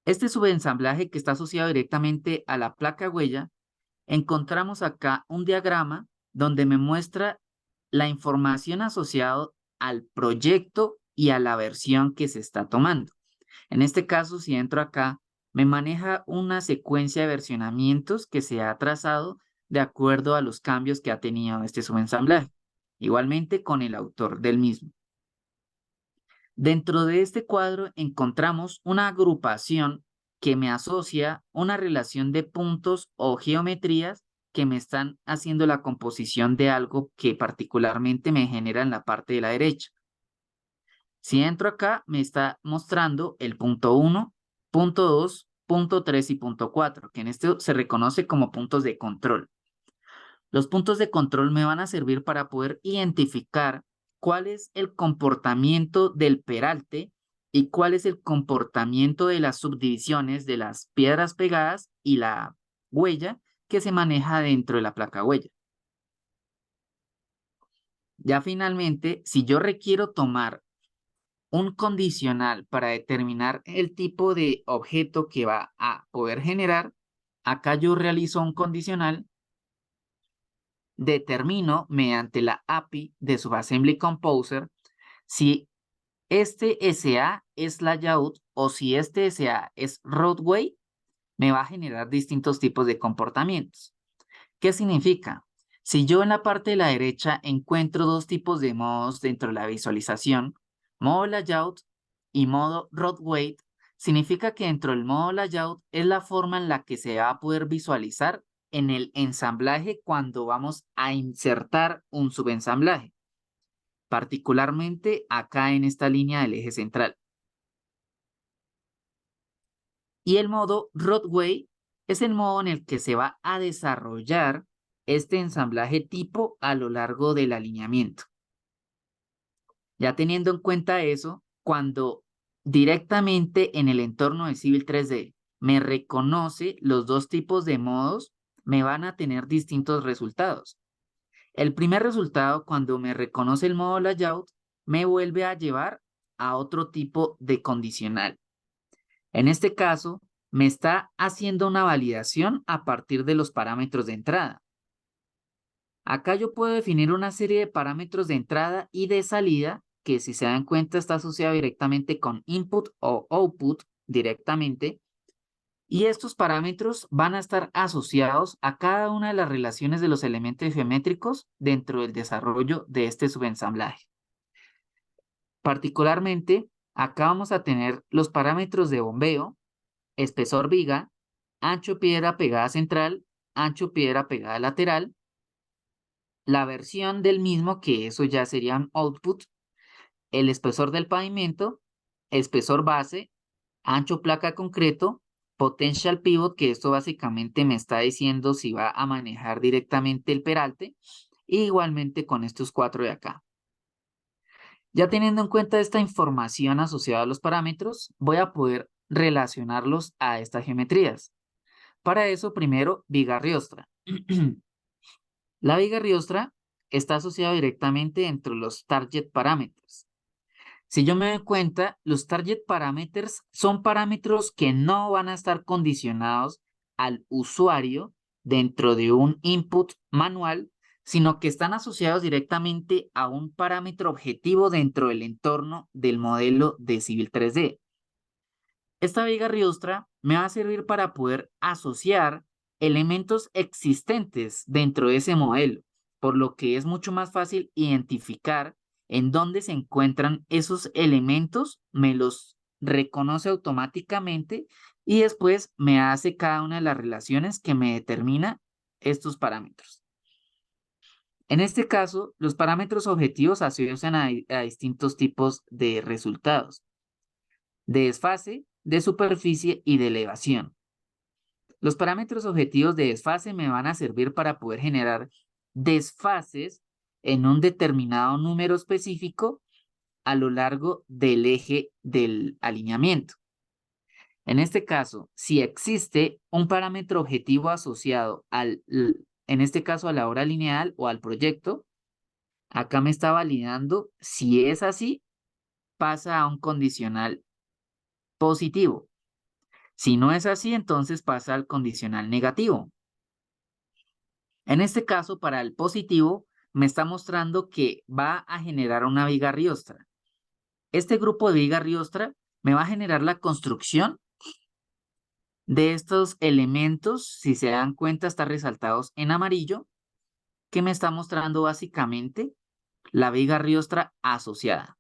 Este subensamblaje que está asociado directamente a la placa huella, encontramos acá un diagrama donde me muestra la información asociada al proyecto y a la versión que se está tomando. En este caso, si entro acá, me maneja una secuencia de versionamientos que se ha trazado de acuerdo a los cambios que ha tenido este subensamblaje, igualmente con el autor del mismo. Dentro de este cuadro encontramos una agrupación que me asocia una relación de puntos o geometrías que me están haciendo la composición de algo que particularmente me genera en la parte de la derecha. Si entro acá, me está mostrando el punto 1, punto 2, punto 3 y punto 4, que en este se reconoce como puntos de control. Los puntos de control me van a servir para poder identificar cuál es el comportamiento del peralte y cuál es el comportamiento de las subdivisiones de las piedras pegadas y la huella que se maneja dentro de la placa huella. Ya finalmente, si yo requiero tomar un condicional para determinar el tipo de objeto que va a poder generar, acá yo realizo un condicional, determino mediante la API de Subassembly Composer si este SA es layout o si este SA es roadway, me va a generar distintos tipos de comportamientos. ¿Qué significa? Si yo en la parte de la derecha encuentro dos tipos de modos dentro de la visualización, modo layout y modo roadway, significa que dentro del modo layout es la forma en la que se va a poder visualizar en el ensamblaje cuando vamos a insertar un subensamblaje, particularmente acá en esta línea del eje central. Y el modo roadway es el modo en el que se va a desarrollar este ensamblaje tipo a lo largo del alineamiento. Ya teniendo en cuenta eso, cuando directamente en el entorno de Civil 3D me reconoce los dos tipos de modos, me van a tener distintos resultados. El primer resultado, cuando me reconoce el modo layout, me vuelve a llevar a otro tipo de condicional. En este caso, me está haciendo una validación a partir de los parámetros de entrada. Acá yo puedo definir una serie de parámetros de entrada y de salida que, si se dan cuenta, está asociado directamente con input o output directamente. Y estos parámetros van a estar asociados a cada una de las relaciones de los elementos geométricos dentro del desarrollo de este subensamblaje. Particularmente, acá vamos a tener los parámetros de bombeo, espesor viga, ancho piedra pegada central, ancho piedra pegada lateral, la versión del mismo, que eso ya serían output, el espesor del pavimento, espesor base, ancho placa concreto, potential pivot, que esto básicamente me está diciendo si va a manejar directamente el peralte, y igualmente con estos cuatro de acá. Ya teniendo en cuenta esta información asociada a los parámetros, voy a poder relacionarlos a estas geometrías. Para eso, primero, viga Riostra. La viga Riostra está asociada directamente entre los target parameters. Si yo me doy cuenta, los target parameters son parámetros que no van a estar condicionados al usuario dentro de un input manual, sino que están asociados directamente a un parámetro objetivo dentro del entorno del modelo de Civil 3D. Esta viga Riostra me va a servir para poder asociar elementos existentes dentro de ese modelo, por lo que es mucho más fácil identificar en dónde se encuentran esos elementos, me los reconoce automáticamente y después me hace cada una de las relaciones que me determina estos parámetros. En este caso, los parámetros objetivos asocian a distintos tipos de resultados: de desfase, de superficie y de elevación. Los parámetros objetivos de desfase me van a servir para poder generar desfases en un determinado número específico a lo largo del eje del alineamiento. En este caso, si existe un parámetro objetivo asociado en este caso a la hora lineal o al proyecto, acá me está validando. Si es así, pasa a un condicional positivo. Si no es así, entonces pasa al condicional negativo. En este caso, para el positivo, me está mostrando que va a generar una viga Riostra. Este grupo de viga Riostra me va a generar la construcción de estos elementos. Si se dan cuenta, están resaltados en amarillo, que me está mostrando básicamente la viga Riostra asociada.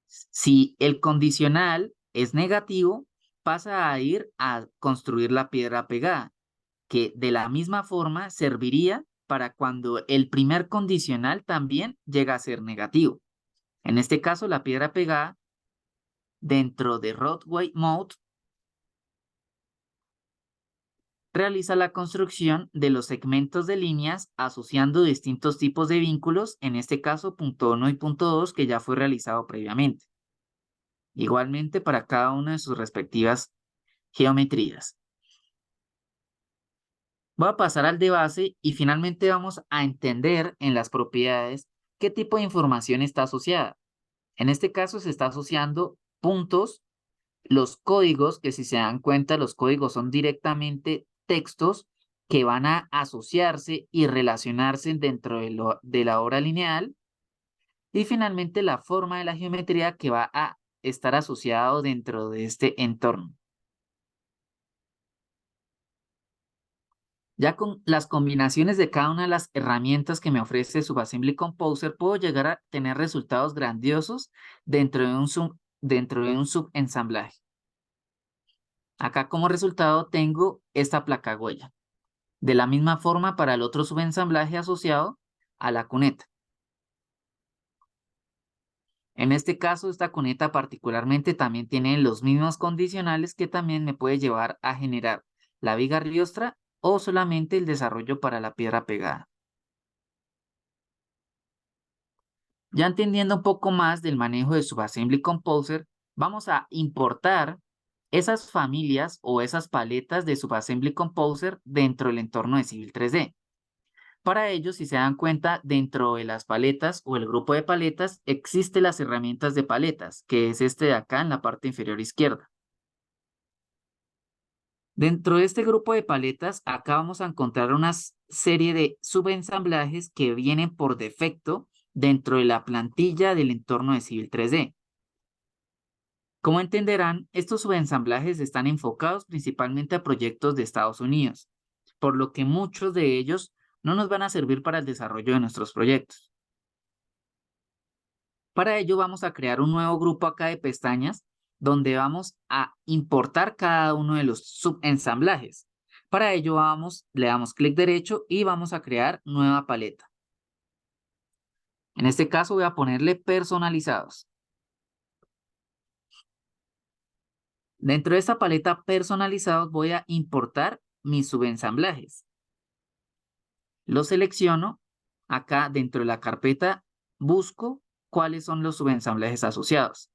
Si el condicional es negativo, pasa a ir a construir la piedra pegada, que de la misma forma serviría para cuando el primer condicional también llega a ser negativo. En este caso, la piedra pegada dentro de Roadway Mode realiza la construcción de los segmentos de líneas asociando distintos tipos de vínculos, en este caso punto 1 y punto 2, que ya fue realizado previamente. Igualmente para cada una de sus respectivas geometrías. Voy a pasar al de base y finalmente vamos a entender en las propiedades qué tipo de información está asociada. En este caso se está asociando puntos, los códigos, que si se dan cuenta, los códigos son directamente textos que van a asociarse y relacionarse dentro de la hora lineal. Y finalmente la forma de la geometría que va a estar asociado dentro de este entorno. Ya con las combinaciones de cada una de las herramientas que me ofrece Subassembly Composer, puedo llegar a tener resultados grandiosos dentro de un subensamblaje. Acá como resultado tengo esta placa huella. De la misma forma para el otro subensamblaje asociado a la cuneta. En este caso, esta cuneta particularmente también tiene los mismos condicionales que también me puede llevar a generar la viga Riostra o solamente el desarrollo para la piedra pegada. Ya entendiendo un poco más del manejo de Subassembly Composer, vamos a importar esas familias o esas paletas de Subassembly Composer dentro del entorno de Civil 3D. Para ello, si se dan cuenta, dentro de las paletas o el grupo de paletas existen las herramientas de paletas, que es este de acá en la parte inferior izquierda. Dentro de este grupo de paletas, acá vamos a encontrar una serie de subensamblajes que vienen por defecto dentro de la plantilla del entorno de Civil 3D. Como entenderán, estos subensamblajes están enfocados principalmente a proyectos de Estados Unidos, por lo que muchos de ellos no nos van a servir para el desarrollo de nuestros proyectos. Para ello vamos a crear un nuevo grupo acá de pestañas donde vamos a importar cada uno de los subensamblajes. Para ello le damos clic derecho y vamos a crear nueva paleta. En este caso voy a ponerle personalizados. Dentro de esta paleta personalizados voy a importar mis subensamblajes. Los selecciono. Acá dentro de la carpeta busco cuáles son los subensamblajes asociados.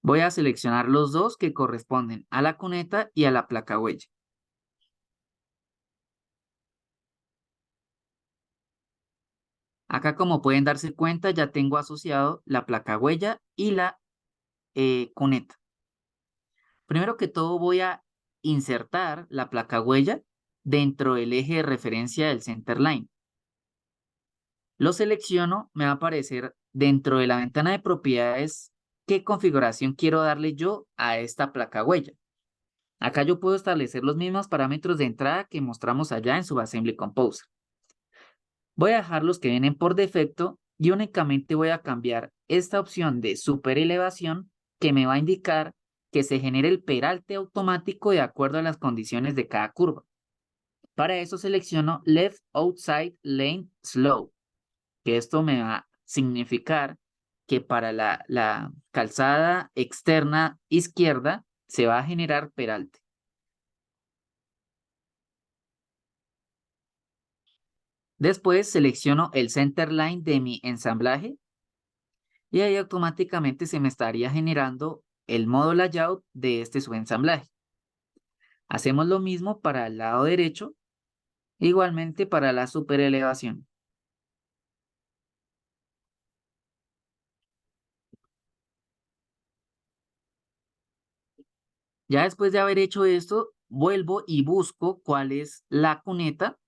Voy a seleccionar los dos que corresponden a la cuneta y a la placa huella. Acá, como pueden darse cuenta, ya tengo asociado la placa huella y la cuneta. Primero que todo voy a insertar la placa huella dentro del eje de referencia del centerline. Lo selecciono, me va a aparecer dentro de la ventana de propiedades qué configuración quiero darle yo a esta placa huella. Acá yo puedo establecer los mismos parámetros de entrada que mostramos allá en Subassembly Composer. Voy a dejar los que vienen por defecto y únicamente voy a cambiar esta opción de superelevación que me va a indicar que se genere el peralte automático de acuerdo a las condiciones de cada curva. Para eso selecciono Left Outside Lane Slow, que esto me va a significar que para la calzada externa izquierda se va a generar peralte. Después selecciono el centerline de mi ensamblaje y ahí automáticamente se me estaría generando el modo layout de este subensamblaje. Hacemos lo mismo para el lado derecho, igualmente para la superelevación. Ya después de haber hecho esto, vuelvo y busco cuál es la cuneta,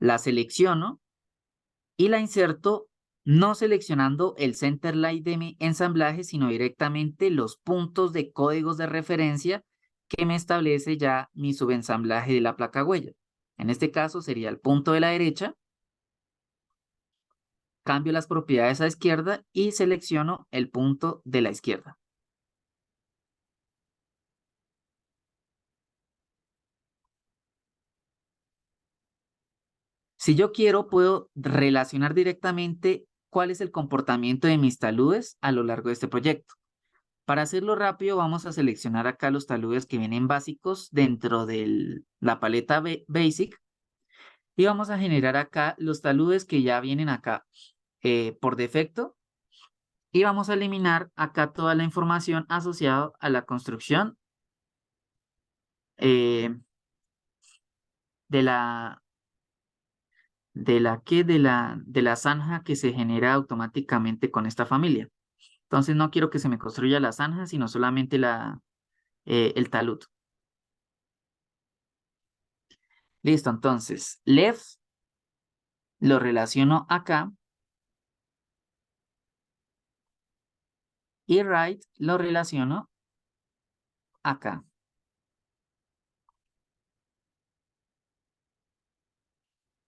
la selecciono y la inserto no seleccionando el centerline de mi ensamblaje, sino directamente los puntos de códigos de referencia que me establece ya mi subensamblaje de la placa huella. En este caso sería el punto de la derecha, cambio las propiedades a izquierda y selecciono el punto de la izquierda. Si yo quiero, puedo relacionar directamente cuál es el comportamiento de mis taludes a lo largo de este proyecto. Para hacerlo rápido, vamos a seleccionar acá los taludes que vienen básicos dentro de la paleta Basic y vamos a generar acá los taludes que ya vienen acá por defecto y vamos a eliminar acá toda la información asociada a la construcción eh, de la de la zanja que se genera automáticamente con esta familia. Entonces no quiero que se me construya la zanja, sino solamente el talud. Listo, entonces left lo relaciono acá y right lo relaciono acá.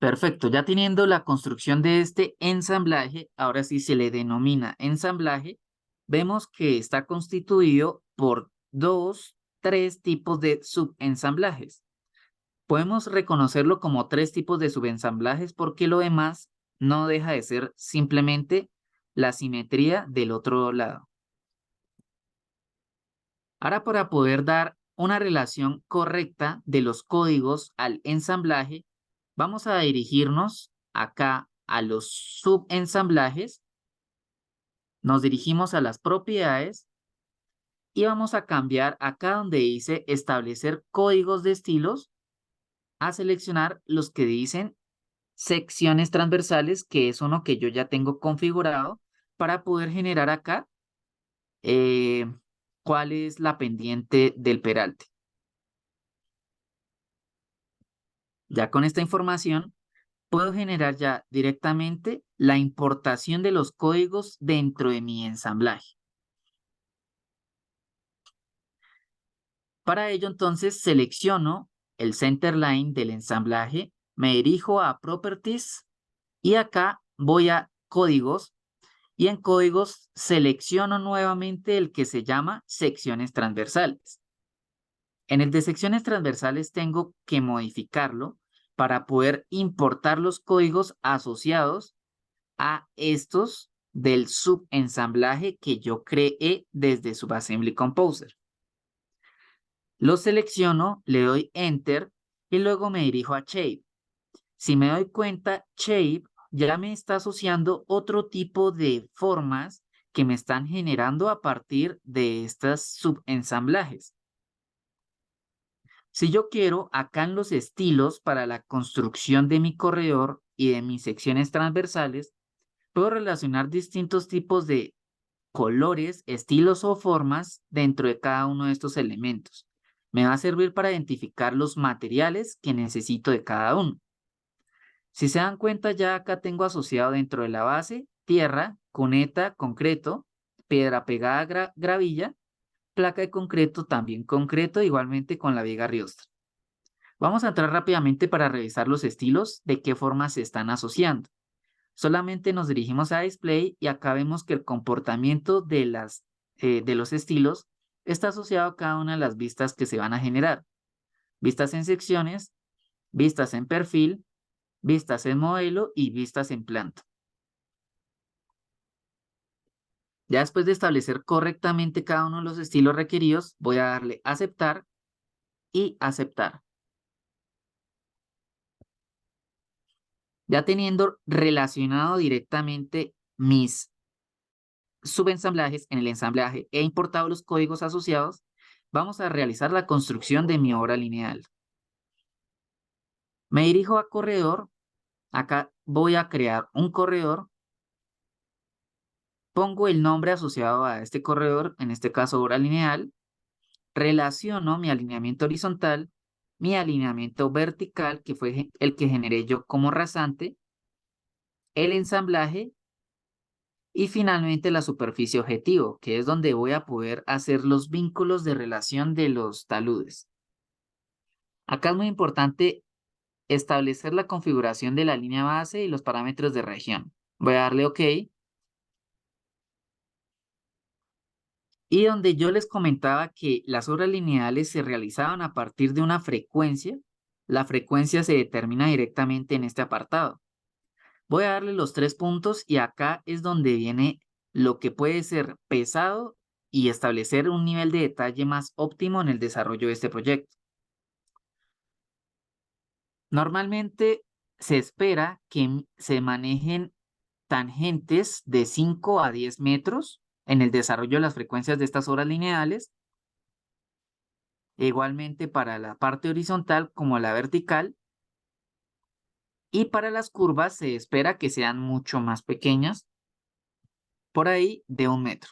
Perfecto, ya teniendo la construcción de este ensamblaje, ahora sí se le denomina ensamblaje, vemos que está constituido por tres tipos de subensamblajes. Podemos reconocerlo como tres tipos de subensamblajes porque lo demás no deja de ser simplemente la simetría del otro lado. Ahora, para poder dar una relación correcta de los códigos al ensamblaje, vamos a dirigirnos acá a los subensamblajes, nos dirigimos a las propiedades y vamos a cambiar acá donde dice establecer códigos de estilos a seleccionar los que dicen secciones transversales, que es uno que yo ya tengo configurado para poder generar acá eh, cuál es la pendiente del peralte. Ya con esta información puedo generar ya directamente la importación de los códigos dentro de mi ensamblaje. Para ello entonces selecciono el centerline del ensamblaje, me dirijo a Properties y acá voy a Códigos y en Códigos selecciono nuevamente el que se llama Secciones Transversales. En el de Secciones Transversales tengo que modificarlo para poder importar los códigos asociados a estos del subensamblaje que yo creé desde Subassembly Composer. Lo selecciono, le doy Enter y luego me dirijo a Shape. Si me doy cuenta, Shape ya me está asociando otro tipo de formas que me están generando a partir de estos subensamblajes. Si yo quiero, acá en los estilos para la construcción de mi corredor y de mis secciones transversales, puedo relacionar distintos tipos de colores, estilos o formas dentro de cada uno de estos elementos. Me va a servir para identificar los materiales que necesito de cada uno. Si se dan cuenta, ya acá tengo asociado dentro de la base tierra, cuneta, concreto, piedra pegada, gravilla, placa de concreto, también concreto, igualmente con la viga riostra. Vamos a entrar rápidamente para revisar los estilos, de qué forma se están asociando. Solamente nos dirigimos a Display y acá vemos que el comportamiento de los estilos está asociado a cada una de las vistas que se van a generar. Vistas en secciones, vistas en perfil, vistas en modelo y vistas en planta. Ya después de establecer correctamente cada uno de los estilos requeridos, voy a darle aceptar y aceptar. Ya teniendo relacionado directamente mis subensamblajes en el ensamblaje e importado los códigos asociados, vamos a realizar la construcción de mi obra lineal. Me dirijo a corredor. Acá voy a crear un corredor. Pongo el nombre asociado a este corredor, en este caso obra lineal. Relaciono mi alineamiento horizontal, mi alineamiento vertical, que fue el que generé yo como rasante, el ensamblaje y finalmente la superficie objetivo, que es donde voy a poder hacer los vínculos de relación de los taludes. Acá es muy importante establecer la configuración de la línea base y los parámetros de región. Voy a darle OK. Y donde yo les comentaba que las obras lineales se realizaban a partir de una frecuencia, la frecuencia se determina directamente en este apartado. Voy a darle los 3 puntos y acá es donde viene lo que puede ser pesado y establecer un nivel de detalle más óptimo en el desarrollo de este proyecto. Normalmente se espera que se manejen tangentes de 5 a 10 metros en el desarrollo de las frecuencias de estas obras lineales. Igualmente para la parte horizontal como la vertical. Y para las curvas se espera que sean mucho más pequeñas, por ahí de 1 metro.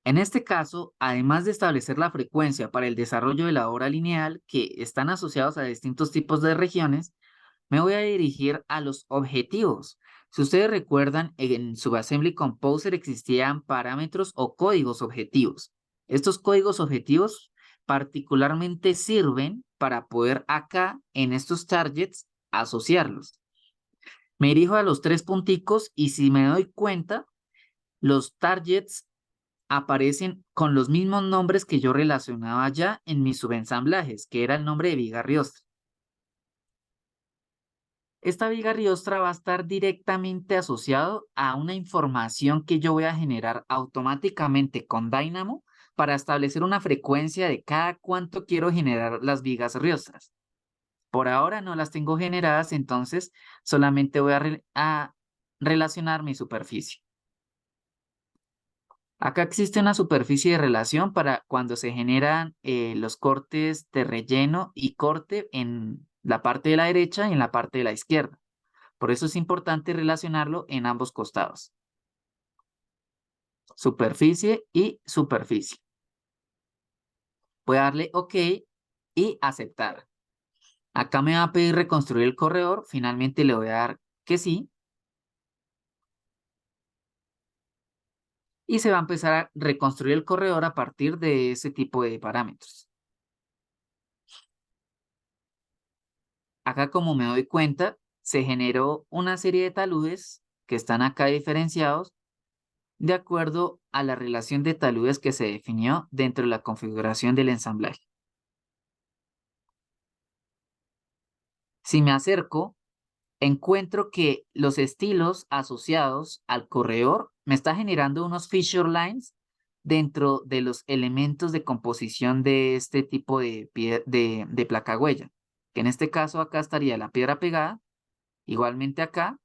En este caso, además de establecer la frecuencia para el desarrollo de la obra lineal que están asociados a distintos tipos de regiones, me voy a dirigir a los objetivos. Si ustedes recuerdan, en Subassembly Composer existían parámetros o códigos objetivos. Estos códigos objetivos particularmente sirven para poder acá, en estos targets, asociarlos. Me dirijo a los 3 punticos y si me doy cuenta, los targets aparecen con los mismos nombres que yo relacionaba ya en mis subensamblajes, que era el nombre de viga Riostra. Esta viga Riostra va a estar directamente asociado a una información que yo voy a generar automáticamente con Dynamo para establecer una frecuencia de cada cuánto quiero generar las vigas Riostras. Por ahora no las tengo generadas, entonces solamente voy a relacionar mi superficie. Acá existe una superficie de relación para cuando se generan los cortes de relleno y corte en la parte de la derecha y en la parte de la izquierda. Por eso es importante relacionarlo en ambos costados. Superficie y superficie. Voy a darle OK y aceptar. Acá me va a pedir reconstruir el corredor. Finalmente le voy a dar que sí. Y se va a empezar a reconstruir el corredor a partir de ese tipo de parámetros. Acá, como me doy cuenta, se generó una serie de taludes que están acá diferenciados de acuerdo a la relación de taludes que se definió dentro de la configuración del ensamblaje. Si me acerco, encuentro que los estilos asociados al corredor me está generando unos feature lines dentro de los elementos de composición de este tipo de placa huella, que en este caso acá estaría la piedra pegada, igualmente acá,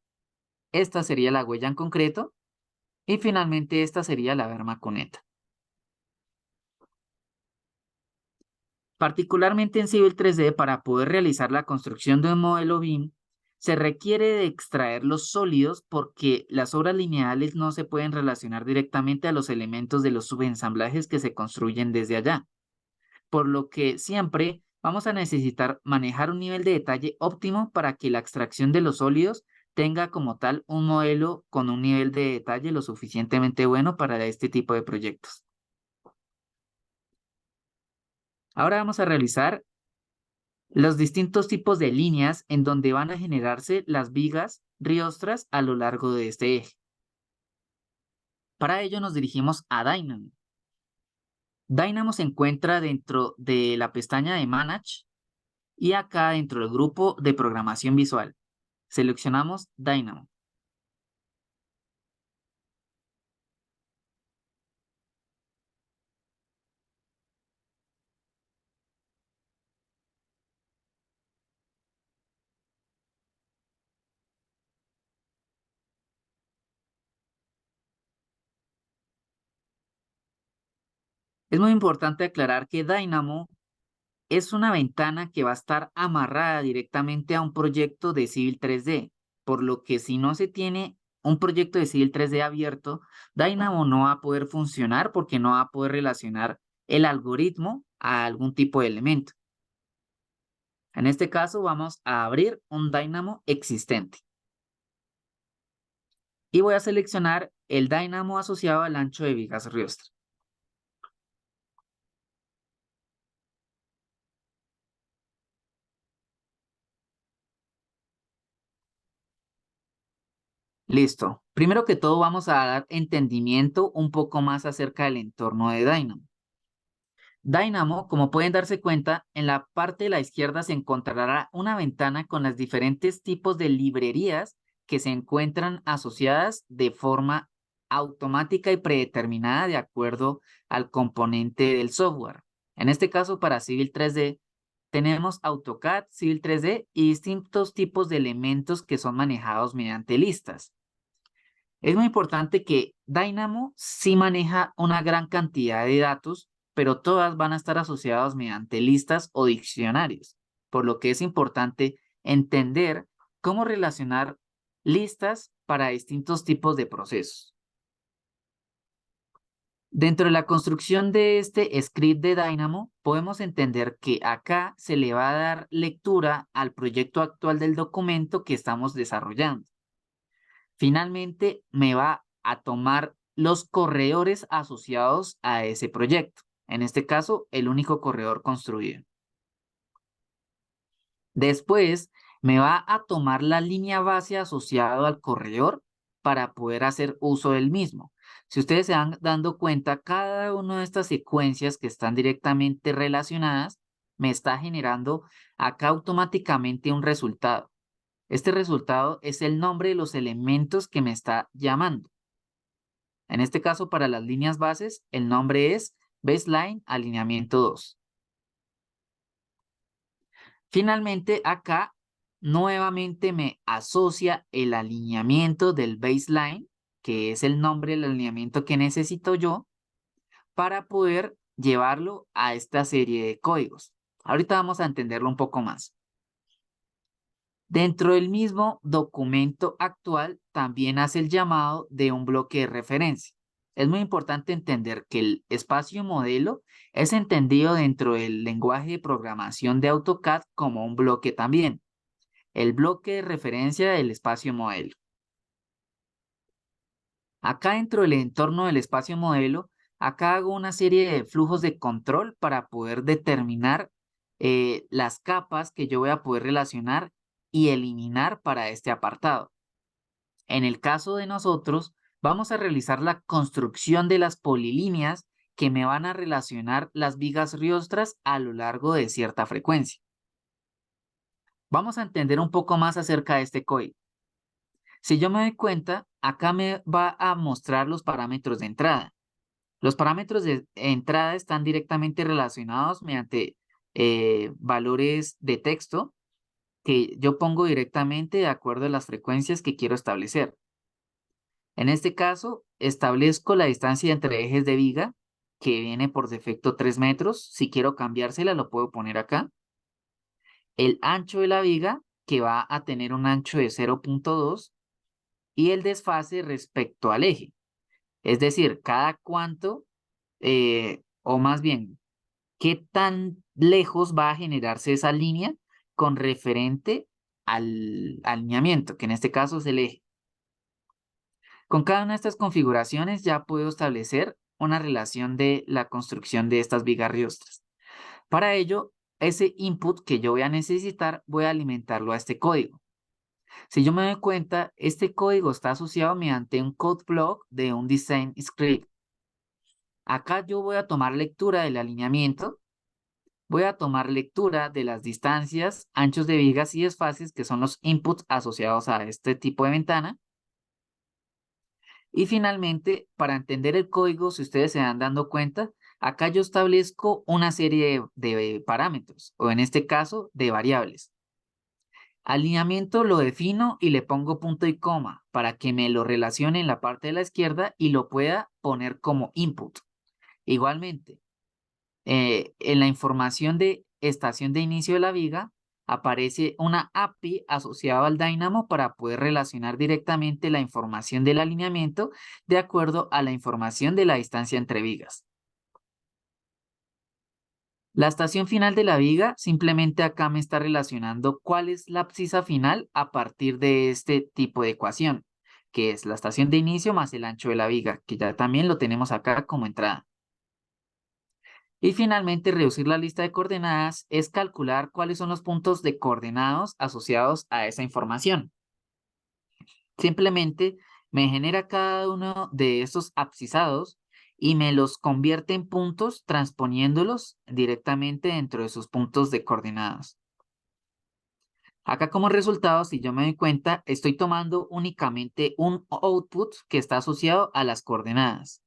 esta sería la huella en concreto y finalmente esta sería la berma cuneta. Particularmente en Civil 3D, para poder realizar la construcción de un modelo BIM, se requiere de extraer los sólidos porque las obras lineales no se pueden relacionar directamente a los elementos de los subensamblajes que se construyen desde allá. Por lo que siempre vamos a necesitar manejar un nivel de detalle óptimo para que la extracción de los sólidos tenga como tal un modelo con un nivel de detalle lo suficientemente bueno para este tipo de proyectos. Ahora vamos a realizar los distintos tipos de líneas en donde van a generarse las vigas riostras a lo largo de este eje. Para ello nos dirigimos a Dynamo. Dynamo se encuentra dentro de la pestaña de Manage y acá dentro del grupo de programación visual. Seleccionamos Dynamo. Es muy importante aclarar que Dynamo es una ventana que va a estar amarrada directamente a un proyecto de Civil 3D, por lo que si no se tiene un proyecto de Civil 3D abierto, Dynamo no va a poder funcionar porque no va a poder relacionar el algoritmo a algún tipo de elemento. En este caso vamos a abrir un Dynamo existente. Y voy a seleccionar el Dynamo asociado al ancho de vigas Riostra. Listo. Primero que todo vamos a dar entendimiento un poco más acerca del entorno de Dynamo. Dynamo, como pueden darse cuenta, en la parte de la izquierda se encontrará una ventana con los diferentes tipos de librerías que se encuentran asociadas de forma automática y predeterminada de acuerdo al componente del software. En este caso, para Civil 3D, tenemos AutoCAD, Civil 3D y distintos tipos de elementos que son manejados mediante listas. Es muy importante que Dynamo sí maneja una gran cantidad de datos, pero todas van a estar asociadas mediante listas o diccionarios, por lo que es importante entender cómo relacionar listas para distintos tipos de procesos. Dentro de la construcción de este script de Dynamo, podemos entender que acá se le va a dar lectura al proyecto actual del documento que estamos desarrollando. Finalmente, me va a tomar los corredores asociados a ese proyecto. En este caso, el único corredor construido. Después, me va a tomar la línea base asociada al corredor para poder hacer uso del mismo. Si ustedes se van dando cuenta, cada una de estas secuencias que están directamente relacionadas me está generando acá automáticamente un resultado. Este resultado es el nombre de los elementos que me está llamando. En este caso, para las líneas bases, el nombre es baseline alineamiento 2. Finalmente, acá nuevamente me asocia el alineamiento del baseline, que es el nombre del alineamiento que necesito yo para poder llevarlo a esta serie de códigos. Ahorita vamos a entenderlo un poco más. Dentro del mismo documento actual también hace el llamado de un bloque de referencia. Es muy importante entender que el espacio modelo es entendido dentro del lenguaje de programación de AutoCAD como un bloque también. El bloque de referencia del espacio modelo. Acá dentro del entorno del espacio modelo, acá hago una serie de flujos de control para poder determinar las capas que yo voy a poder relacionar y eliminar para este apartado. En el caso de nosotros, vamos a realizar la construcción de las polilíneas que me van a relacionar las vigas riostras a lo largo de cierta frecuencia. Vamos a entender un poco más acerca de este código. Si yo me doy cuenta, acá me va a mostrar los parámetros de entrada. Los parámetros de entrada están directamente relacionados mediante valores de texto que yo pongo directamente de acuerdo a las frecuencias que quiero establecer. En este caso, establezco la distancia entre ejes de viga, que viene por defecto 3 metros. Si quiero cambiársela, lo puedo poner acá. El ancho de la viga, que va a tener un ancho de 0.2, y el desfase respecto al eje. Es decir, cada cuánto, o más bien, qué tan lejos va a generarse esa línea con referente al alineamiento, que en este caso es el eje. Con cada una de estas configuraciones ya puedo establecer una relación de la construcción de estas vigas riostras. Para ello, ese input que yo voy a necesitar, voy a alimentarlo a este código. Si yo me doy cuenta, este código está asociado mediante un code block de un design script. Acá yo voy a tomar lectura del alineamiento, voy a tomar lectura de las distancias, anchos de vigas y desfases, que son los inputs asociados a este tipo de ventana. Y finalmente, para entender el código, si ustedes se van dando cuenta, acá yo establezco una serie de parámetros, o en este caso, de variables. Alineamiento lo defino y le pongo punto y coma para que me lo relacione en la parte de la izquierda y lo pueda poner como input. Igualmente, en la información de estación de inicio de la viga aparece una API asociada al Dynamo para poder relacionar directamente la información del alineamiento de acuerdo a la información de la distancia entre vigas. La estación final de la viga, simplemente acá me está relacionando cuál es la abscisa final a partir de este tipo de ecuación, que es la estación de inicio más el ancho de la viga, que ya también lo tenemos acá como entrada. Y finalmente, reducir la lista de coordenadas es calcular cuáles son los puntos de coordenados asociados a esa información. Simplemente me genera cada uno de estos abscisados y me los convierte en puntos transponiéndolos directamente dentro de sus puntos de coordenadas. Acá como resultado, si yo me doy cuenta, estoy tomando únicamente un output que está asociado a las coordenadas.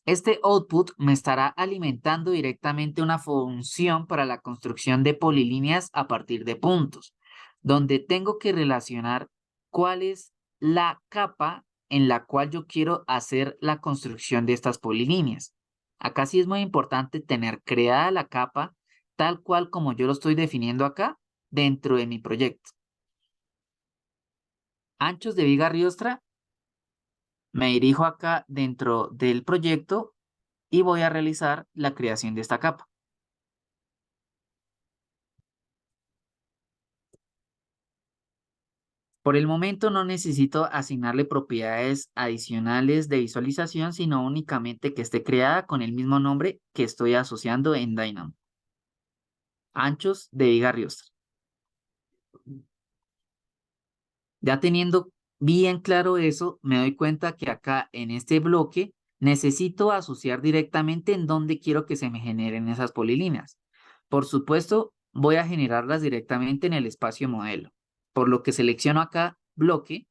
Este output me estará alimentando directamente una función para la construcción de polilíneas a partir de puntos, donde tengo que relacionar cuál es la capa en la cual yo quiero hacer la construcción de estas polilíneas. Acá sí es muy importante tener creada la capa tal cual como yo lo estoy definiendo acá dentro de mi proyecto. Anchos de viga riostra, me dirijo acá dentro del proyecto y voy a realizar la creación de esta capa. Por el momento no necesito asignarle propiedades adicionales de visualización, sino únicamente que esté creada con el mismo nombre que estoy asociando en Dynamo. Anchos de viga riostra. Ya teniendo bien claro eso, me doy cuenta que acá en este bloque necesito asociar directamente en dónde quiero que se me generen esas polilíneas. Por supuesto, voy a generarlas directamente en el espacio modelo, por lo que selecciono acá bloque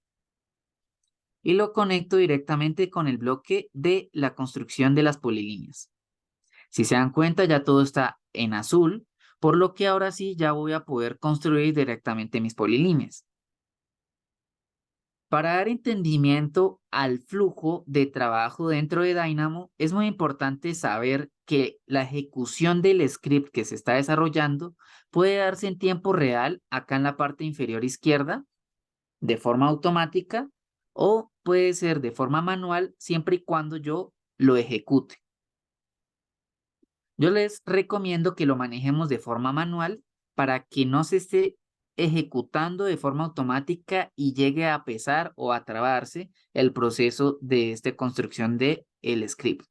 y lo conecto directamente con el bloque de la construcción de las polilíneas. Si se dan cuenta, ya todo está en azul, por lo que ahora sí ya voy a poder construir directamente mis polilíneas. Para dar entendimiento al flujo de trabajo dentro de Dynamo, es muy importante saber que la ejecución del script que se está desarrollando puede darse en tiempo real acá en la parte inferior izquierda de forma automática o puede ser de forma manual siempre y cuando yo lo ejecute. Yo les recomiendo que lo manejemos de forma manual para que no se esté ejecutando de forma automática y llegue a pesar o a trabarse el proceso de esta construcción de el script.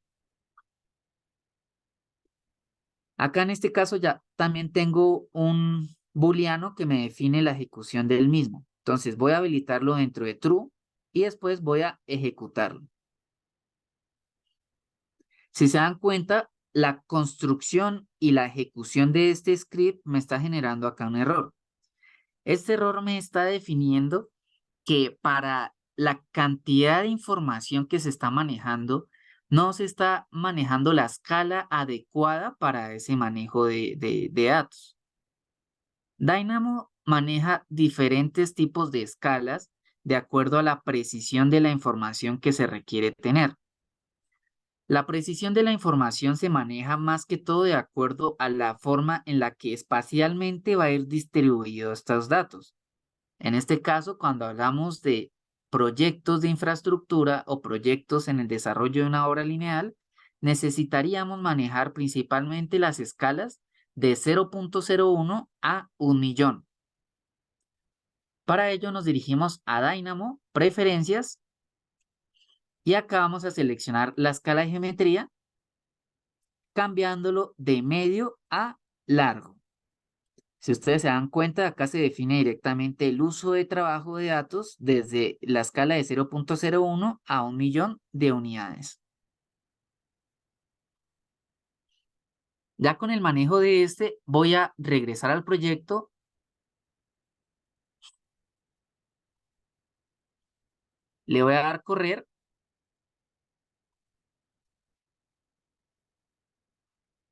Acá en este caso ya también tengo un booleano que me define la ejecución del mismo. Entonces voy a habilitarlo dentro de true y después voy a ejecutarlo. Si se dan cuenta, la construcción y la ejecución de este script me está generando acá un error. Este error me está definiendo que para la cantidad de información que se está manejando, no se está manejando la escala adecuada para ese manejo de datos. Dynamo maneja diferentes tipos de escalas de acuerdo a la precisión de la información que se requiere tener. La precisión de la información se maneja más que todo de acuerdo a la forma en la que espacialmente va a ir distribuido estos datos. En este caso, cuando hablamos de proyectos de infraestructura o proyectos en el desarrollo de una obra lineal, necesitaríamos manejar principalmente las escalas de 0.01 a 1.000.000. Para ello nos dirigimos a Dynamo, Preferencias, y acá vamos a seleccionar la escala de geometría, cambiándolo de medio a largo. Si ustedes se dan cuenta, acá se define directamente el uso de trabajo de datos desde la escala de 0.01 a 1.000.000 de unidades. Ya con el manejo de este, voy a regresar al proyecto. Le voy a dar correr.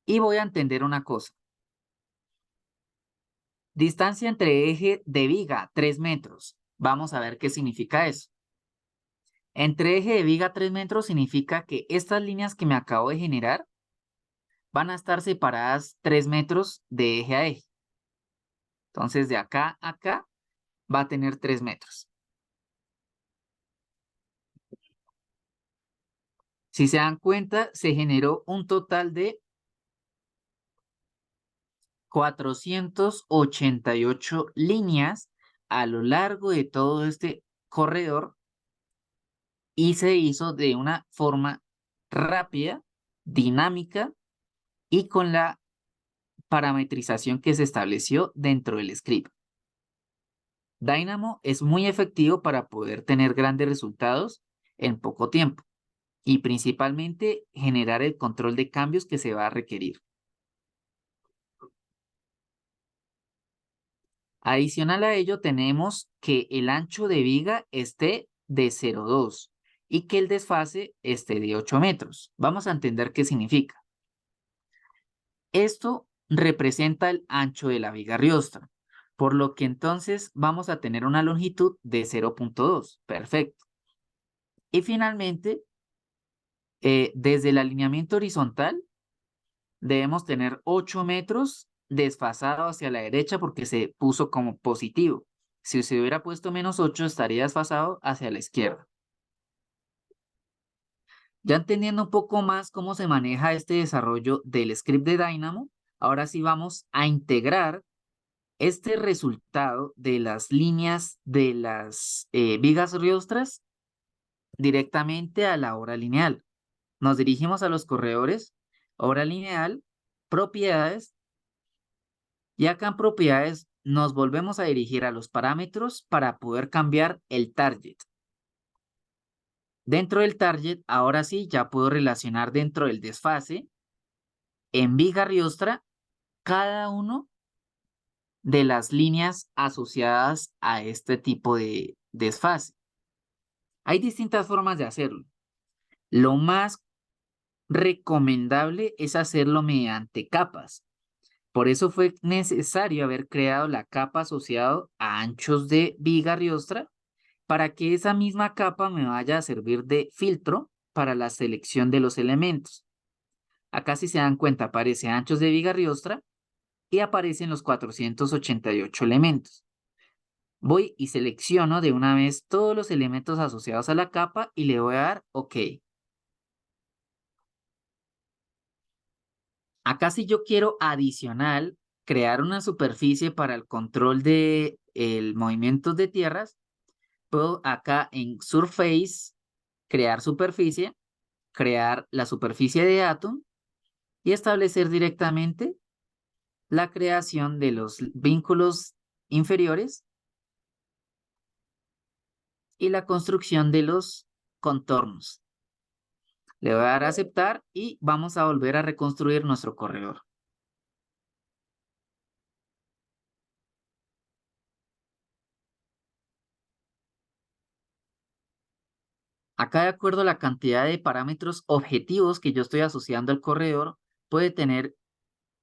Y voy a entender una cosa. Distancia entre eje de viga, 3 metros. Vamos a ver qué significa eso. Entre eje de viga 3 metros significa que estas líneas que me acabo de generar van a estar separadas 3 metros de eje a eje. Entonces, de acá a acá va a tener 3 metros. Si se dan cuenta, se generó un total de 488 líneas a lo largo de todo este corredor y se hizo de una forma rápida, dinámica y con la parametrización que se estableció dentro del script. Dynamo es muy efectivo para poder tener grandes resultados en poco tiempo y principalmente generar el control de cambios que se va a requerir. Adicional a ello, tenemos que el ancho de viga esté de 0,2 y que el desfase esté de 8 metros. Vamos a entender qué significa. Esto representa el ancho de la viga riostra, por lo que entonces vamos a tener una longitud de 0,2. Perfecto. Y finalmente, desde el alineamiento horizontal, debemos tener 8 metros desfasado hacia la derecha porque se puso como positivo. Si se hubiera puesto -8, estaría desfasado hacia la izquierda. Ya entendiendo un poco más cómo se maneja este desarrollo del script de Dynamo, ahora sí vamos a integrar este resultado de las líneas de las vigas riostras directamente a la hora lineal. Nos dirigimos a los corredores, hora lineal, propiedades, y acá en propiedades nos volvemos a dirigir a los parámetros para poder cambiar el target. Dentro del target, ahora sí, ya puedo relacionar dentro del desfase en viga riostra cada uno de las líneas asociadas a este tipo de desfase. Hay distintas formas de hacerlo. Lo más recomendable es hacerlo mediante capas. Por eso fue necesario haber creado la capa asociado a anchos de viga riostra para que esa misma capa me vaya a servir de filtro para la selección de los elementos. Acá si se dan cuenta aparece anchos de viga riostra y aparecen los 488 elementos. Voy y selecciono de una vez todos los elementos asociados a la capa y le voy a dar OK. Acá si yo quiero adicional crear una superficie para el control de el movimiento de tierras, puedo acá en Surface crear superficie, crear la superficie de Atom y establecer directamente la creación de los vínculos inferiores y la construcción de los contornos. Le voy a dar a aceptar y vamos a volver a reconstruir nuestro corredor. Acá, de acuerdo a la cantidad de parámetros objetivos que yo estoy asociando al corredor, puede tener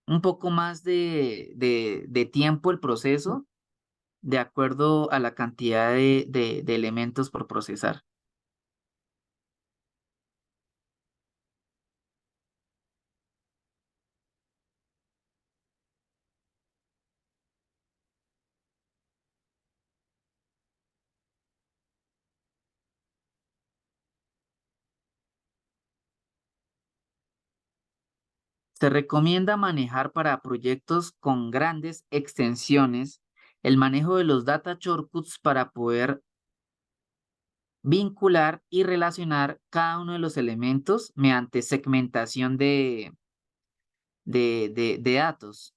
un poco más de tiempo el proceso, de acuerdo a la cantidad de elementos por procesar. Se recomienda manejar para proyectos con grandes extensiones el manejo de los data shortcuts para poder vincular y relacionar cada uno de los elementos mediante segmentación de datos.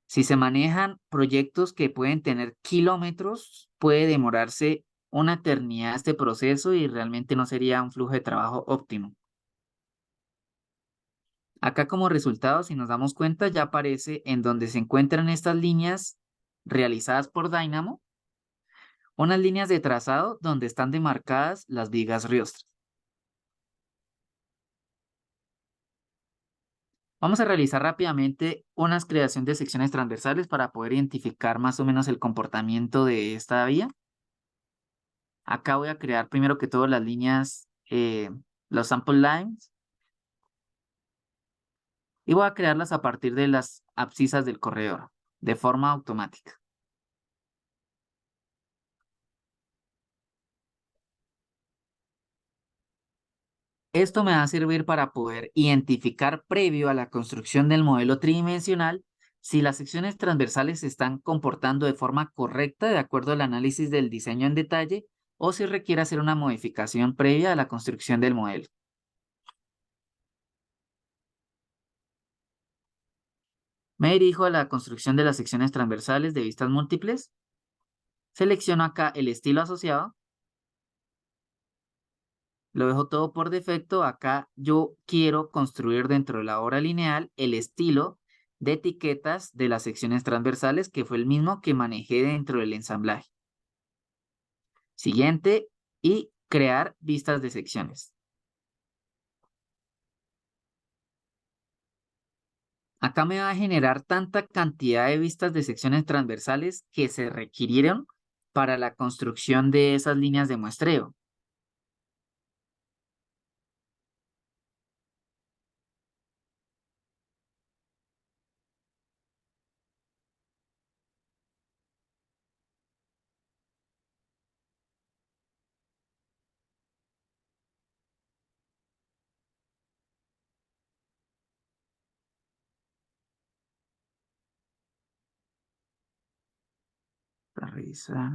Si se manejan proyectos que pueden tener kilómetros, puede demorarse una eternidad este proceso y realmente no sería un flujo de trabajo óptimo. Acá como resultado, si nos damos cuenta, ya aparece en donde se encuentran estas líneas realizadas por Dynamo, unas líneas de trazado donde están demarcadas las vigas riostras. Vamos a realizar rápidamente unas creación de secciones transversales para poder identificar más o menos el comportamiento de esta vía. Acá voy a crear primero que todo las líneas, los sample lines. y voy a crearlas a partir de las abscisas del corredor, de forma automática. Esto me va a servir para poder identificar previo a la construcción del modelo tridimensional si las secciones transversales se están comportando de forma correcta de acuerdo al análisis del diseño en detalle o si requiere hacer una modificación previa a la construcción del modelo. Me dirijo a la construcción de las secciones transversales de vistas múltiples. Selecciono acá el estilo asociado. Lo dejo todo por defecto. Acá yo quiero construir dentro de la obra lineal el estilo de etiquetas de las secciones transversales, que fue el mismo que manejé dentro del ensamblaje. Siguiente, y crear vistas de secciones. Acá me va a generar tanta cantidad de vistas de secciones transversales que se requirieron para la construcción de esas líneas de muestreo. Para revisar.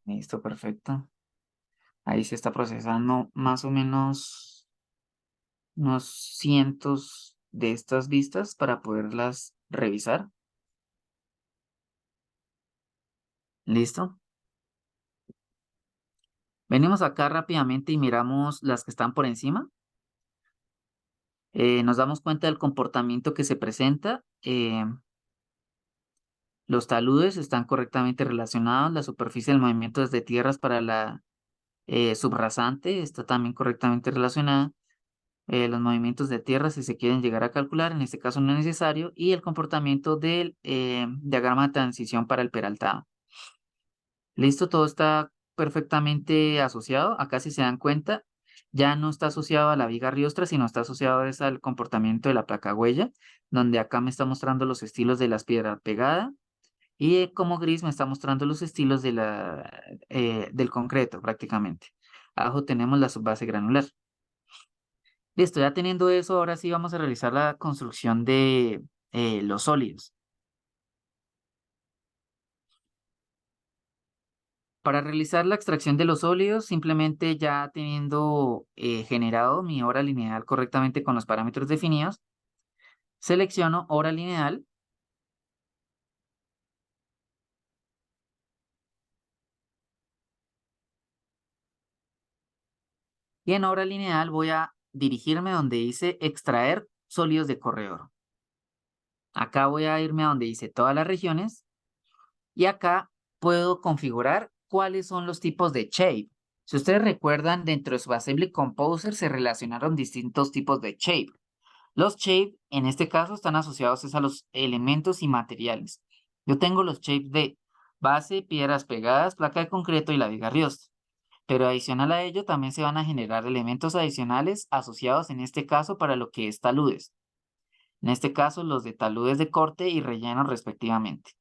Listo, perfecto. Ahí se está procesando más o menos unos cientos de estas vistas para poderlas revisar. ¿Listo? Venimos acá rápidamente y miramos las que están por encima. Nos damos cuenta del comportamiento que se presenta. Los taludes están correctamente relacionados. La superficie del movimiento de tierras para la subrasante está también correctamente relacionada. Los movimientos de tierra, si se quieren llegar a calcular, en este caso no es necesario, y el comportamiento del diagrama de transición para el peraltado. Listo, todo está perfectamente asociado. Acá, si se dan cuenta, ya no está asociado a la viga riostra, sino está asociado es al comportamiento de la placa huella, donde acá me está mostrando los estilos de las piedras pegadas y como gris me está mostrando los estilos de del concreto prácticamente. Abajo tenemos la subbase granular. Listo, ya teniendo eso, ahora sí vamos a realizar la construcción de los sólidos. Para realizar la extracción de los sólidos, simplemente ya teniendo generado mi obra lineal correctamente con los parámetros definidos, selecciono obra lineal y en obra lineal voy a dirigirme donde dice extraer sólidos de corredor. Acá voy a irme a donde dice todas las regiones y acá puedo configurar cuáles son los tipos de shape. Si ustedes recuerdan, dentro de su Assembly Composer se relacionaron distintos tipos de shape. Los shape, en este caso, están asociados a los elementos y materiales. Yo tengo los shapes de base, piedras pegadas, placa de concreto y la viga Riosta. Pero adicional a ello, también se van a generar elementos adicionales asociados, en este caso, para lo que es taludes. En este caso, los de taludes de corte y relleno respectivamente.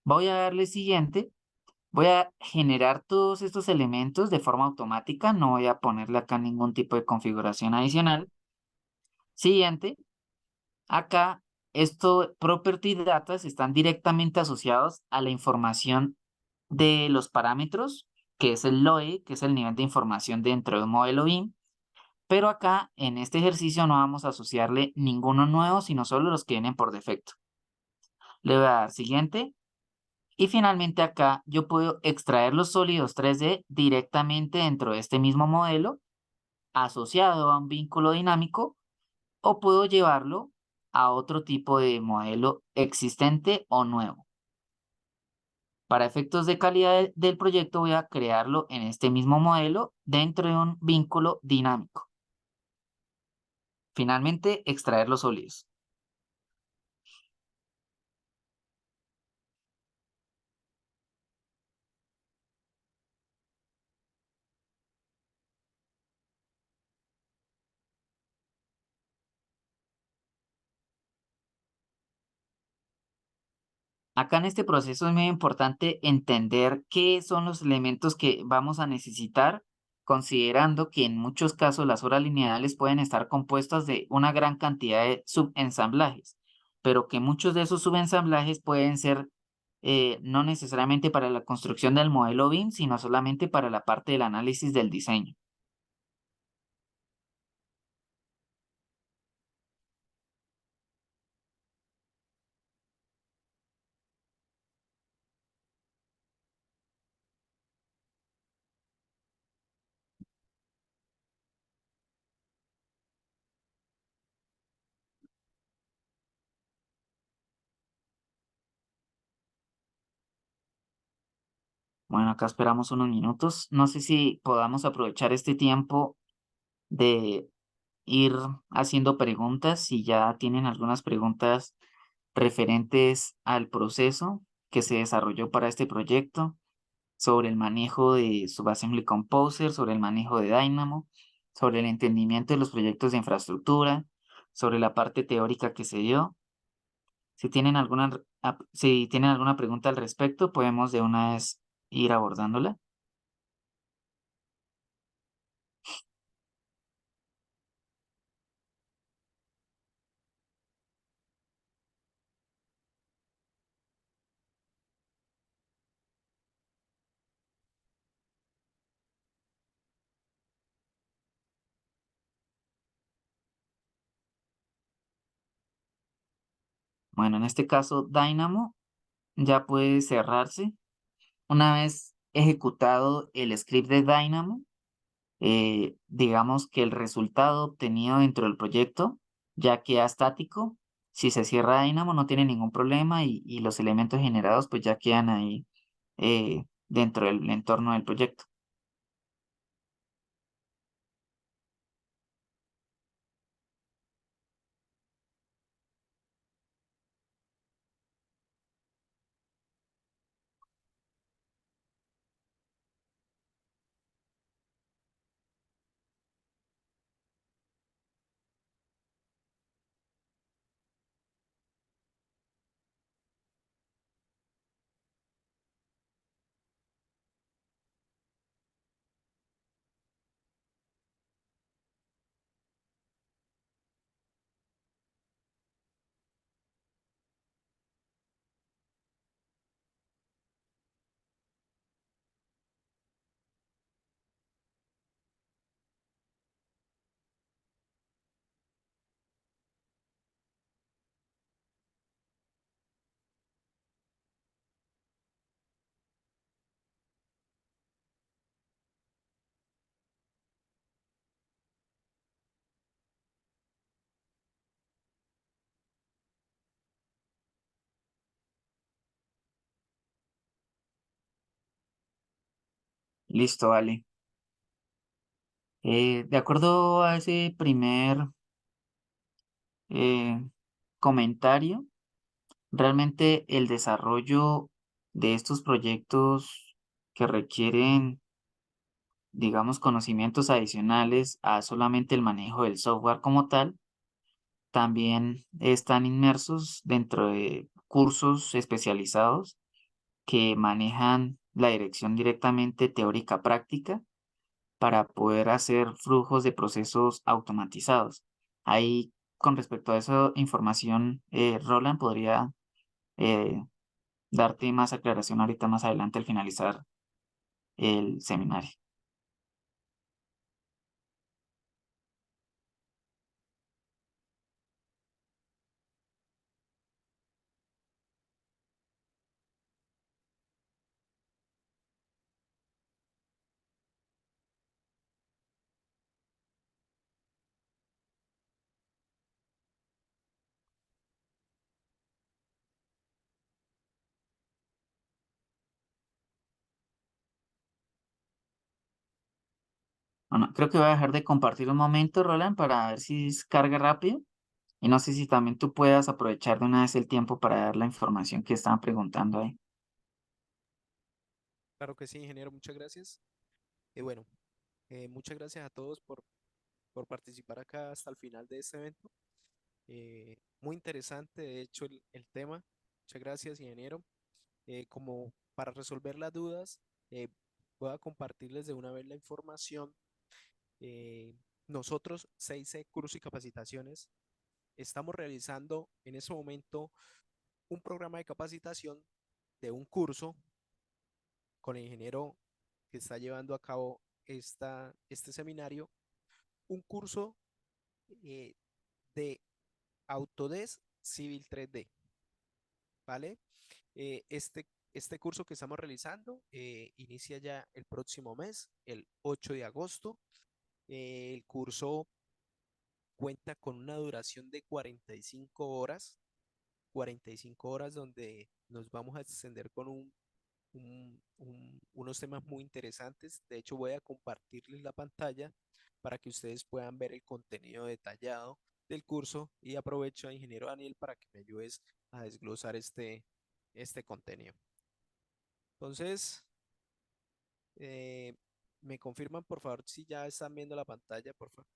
Voy a darle siguiente. Voy a generar todos estos elementos de forma automática. No voy a ponerle acá ningún tipo de configuración adicional. Siguiente. Acá, estos property data están directamente asociados a la información de los parámetros, que es el LOE, que es el nivel de información dentro de un modelo BIM. Pero acá, en este ejercicio, no vamos a asociarle ninguno nuevo, sino solo los que vienen por defecto. Le voy a dar siguiente. Y finalmente acá yo puedo extraer los sólidos 3D directamente dentro de este mismo modelo, asociado a un vínculo dinámico, o puedo llevarlo a otro tipo de modelo existente o nuevo. Para efectos de calidad del proyecto voy a crearlo en este mismo modelo dentro de un vínculo dinámico. Finalmente, extraer los sólidos. Acá en este proceso es muy importante entender qué son los elementos que vamos a necesitar, considerando que en muchos casos las horas lineales pueden estar compuestas de una gran cantidad de subensamblajes, pero que muchos de esos subensamblajes pueden ser no necesariamente para la construcción del modelo BIM, sino solamente para la parte del análisis del diseño. Bueno, acá esperamos unos minutos. No sé si podamos aprovechar este tiempo de ir haciendo preguntas, si ya tienen algunas preguntas referentes al proceso que se desarrolló para este proyecto, sobre el manejo de Subassembly Composer, sobre el manejo de Dynamo, sobre el entendimiento de los proyectos de infraestructura, sobre la parte teórica que se dio. Si tienen alguna pregunta al respecto, podemos de una vez ir abordándola. Bueno, en este caso, Dynamo ya puede cerrarse. Una vez ejecutado el script de Dynamo, digamos que el resultado obtenido dentro del proyecto ya queda estático. Si se cierra Dynamo no tiene ningún problema y los elementos generados pues ya quedan ahí dentro del entorno del proyecto. Listo, vale. De acuerdo a ese primer eh, comentario, realmente el desarrollo de estos proyectos que requieren, digamos, conocimientos adicionales a solamente el manejo del software como tal, también están inmersos dentro de cursos especializados que manejan la dirección directamente teórica práctica para poder hacer flujos de procesos automatizados. Ahí, con respecto a esa información, Roland podría eh, darte más aclaración ahorita más adelante al finalizar el seminario. Bueno, creo que voy a dejar de compartir un momento, Roland, para ver si carga rápido. Y no sé si también tú puedas aprovechar de una vez el tiempo para dar la información que estaban preguntando ahí. Claro que sí, ingeniero, muchas gracias. Y bueno, muchas gracias a todos por participar acá hasta el final de este evento. Muy interesante, de hecho, el tema. Muchas gracias, ingeniero. Como para resolver las dudas, voy a compartirles de una vez la información. Eh, Nosotros, 6C Cursos y Capacitaciones, estamos realizando en ese momento un programa de capacitación de un curso con el ingeniero que está llevando a cabo este seminario, un curso eh, de Autodesk Civil 3D, ¿vale? Este curso que estamos realizando inicia ya el próximo mes, el 8 de agosto. El curso cuenta con una duración de 45 horas donde nos vamos a extender con unos temas muy interesantes. De hecho, voy a compartirles la pantalla para que ustedes puedan ver el contenido detallado del curso y aprovecho a ingeniero Daniel para que me ayudes a desglosar este contenido. Entonces, eh, me confirman por favor si ya están viendo la pantalla, por favor.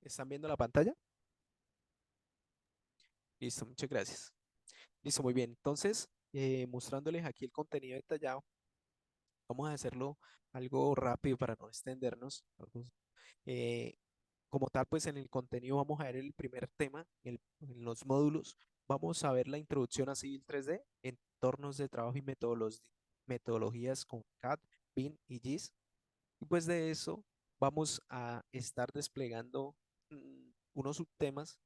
¿Están viendo la pantalla? Listo, muchas gracias. Listo, muy bien. Entonces, mostrándoles aquí el contenido detallado, vamos a hacerlo algo rápido para no extendernos. Eh, Como tal, pues en el contenido vamos a ver el primer tema, en los módulos. Vamos a ver la introducción a Civil 3D, entornos de trabajo y metodologías con CAD, BIM y GIS. Y pues de eso vamos a estar desplegando unos subtemas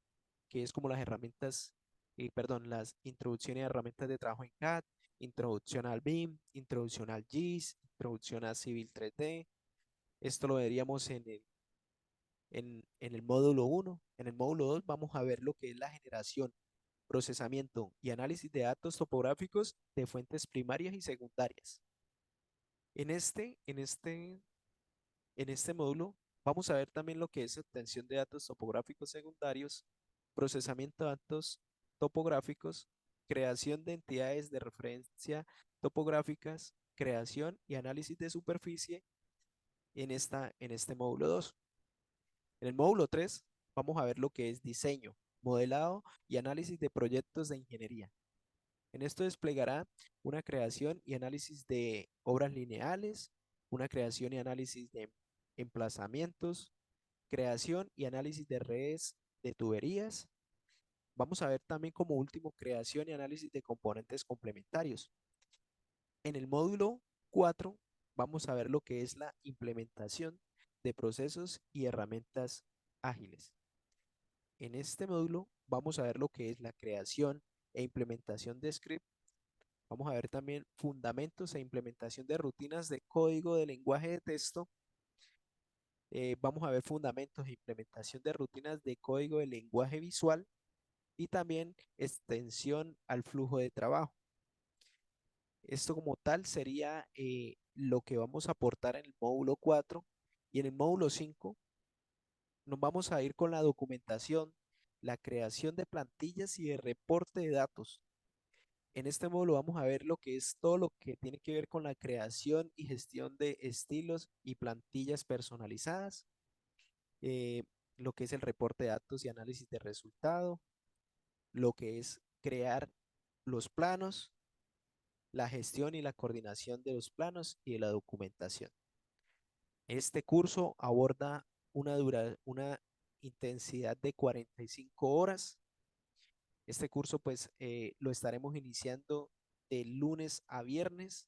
que es como las herramientas, perdón, las introducciones a herramientas de trabajo en CAD, introducción al BIM, introducción al GIS, introducción a Civil 3D. Esto lo veríamos en el módulo uno. En el módulo 2 vamos a ver lo que es la generación, procesamiento y análisis de datos topográficos de fuentes primarias y secundarias. En este, en este, en este módulo vamos a ver también lo que es obtención de datos topográficos secundarios, procesamiento de datos topográficos, creación de entidades de referencia topográficas, creación y análisis de superficie en este módulo 2. En el módulo 3 vamos a ver lo que es diseño, modelado y análisis de proyectos de ingeniería. En esto desplegará una creación y análisis de obras lineales, una creación y análisis de emplazamientos, creación y análisis de redes de tuberías. Vamos a ver también como último creación y análisis de componentes complementarios. En el módulo 4 vamos a ver lo que es la implementación de procesos y herramientas ágiles. En este módulo vamos a ver lo que es la creación e implementación de script. Vamos a ver también fundamentos e implementación de rutinas de código de lenguaje de texto. Vamos a ver fundamentos e implementación de rutinas de código de lenguaje visual y también extensión al flujo de trabajo. Esto como tal sería lo que vamos a aportar en el módulo 4 y en el módulo 5 nos vamos a ir con la documentación, la creación de plantillas y de reporte de datos. En este módulo vamos a ver lo que es todo lo que tiene que ver con la creación y gestión de estilos y plantillas personalizadas, eh, lo que es el reporte de datos y análisis de resultado, lo que es crear los planos, la gestión y la coordinación de los planos y de la documentación. Este curso aborda una intensidad de 45 horas. Este curso pues lo estaremos iniciando de lunes a viernes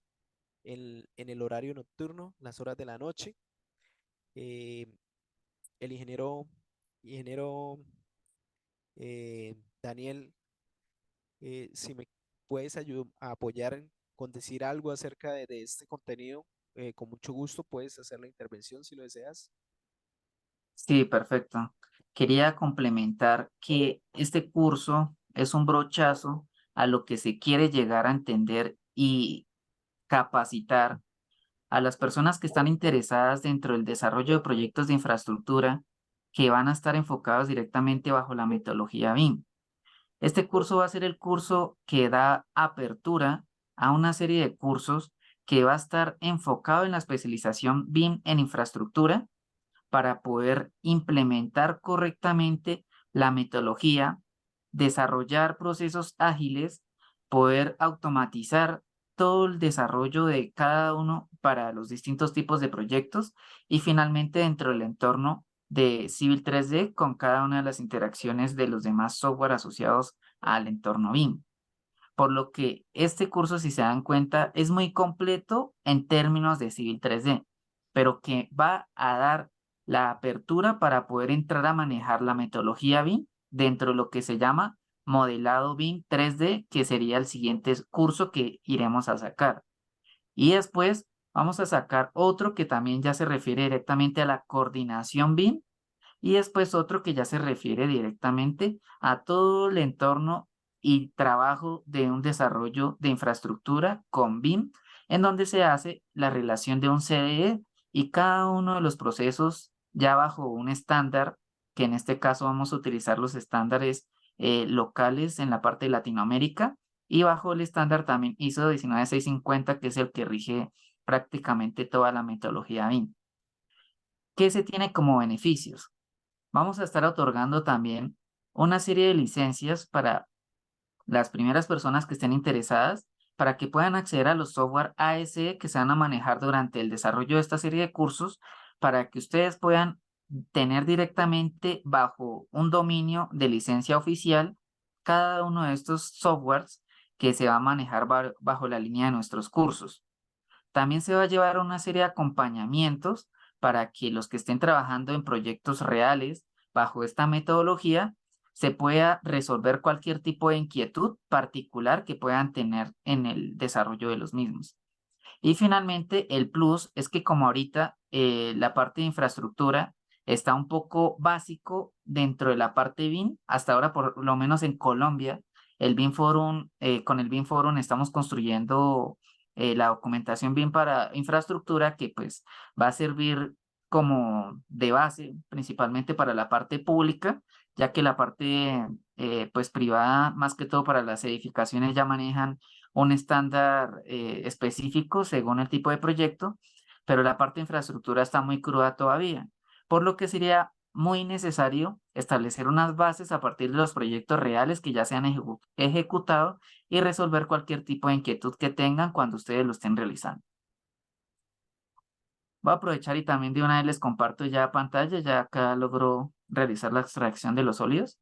en el horario nocturno, las horas de la noche. Eh, el ingeniero Daniel, si me puedes a apoyar con decir algo acerca de este contenido, con mucho gusto puedes hacer la intervención si lo deseas. Sí, perfecto. quería complementar que este curso es un brochazo a lo que se quiere llegar a entender y capacitar a las personas que están interesadas dentro del desarrollo de proyectos de infraestructura que van a estar enfocados directamente bajo la metodología BIM. Este curso va a ser el curso que da apertura a una serie de cursos que va a estar enfocado en la especialización BIM en infraestructura para poder implementar correctamente la metodología, desarrollar procesos ágiles, poder automatizar todo el desarrollo de cada uno para los distintos tipos de proyectos y finalmente dentro del entorno de Civil 3D con cada una de las interacciones de los demás software asociados al entorno BIM. Por lo que este curso, si se dan cuenta, es muy completo en términos de Civil 3D, pero que va a dar la apertura para poder entrar a manejar la metodología BIM dentro de lo que se llama modelado BIM 3D, que sería el siguiente curso que iremos a sacar. Y después vamos a sacar otro que también ya se refiere directamente a la coordinación BIM y después otro que ya se refiere directamente a todo el entorno y trabajo de un desarrollo de infraestructura con BIM, en donde se hace la relación de un CDE y cada uno de los procesos ya bajo un estándar, que en este caso vamos a utilizar los estándares locales en la parte de Latinoamérica y bajo el estándar también ISO 19650, que es el que rige prácticamente toda la metodología BIM. ¿Qué se tiene como beneficios? Vamos a estar otorgando también una serie de licencias para las primeras personas que estén interesadas para que puedan acceder a los software ASE que se van a manejar durante el desarrollo de esta serie de cursos para que ustedes puedan tener directamente bajo un dominio de licencia oficial cada uno de estos softwares que se va a manejar bajo la línea de nuestros cursos. También se va a llevar una serie de acompañamientos para que los que estén trabajando en proyectos reales bajo esta metodología se pueda resolver cualquier tipo de inquietud particular que puedan tener en el desarrollo de los mismos. Y finalmente, el plus es que como ahorita la parte de infraestructura está un poco básico dentro de la parte BIM, hasta ahora por lo menos en Colombia, el BIM Forum, con el BIM Forum estamos construyendo la documentación BIM para infraestructura que pues va a servir como de base principalmente para la parte pública, ya que la parte pues privada, más que todo para las edificaciones ya manejan un estándar específico según el tipo de proyecto, pero la parte de infraestructura está muy cruda todavía, por lo que sería muy necesario establecer unas bases a partir de los proyectos reales que ya se han ejecutado y resolver cualquier tipo de inquietud que tengan cuando ustedes lo estén realizando. Voy a aprovechar y también de una vez les comparto ya pantalla, ya acá logro realizar la extracción de los sólidos.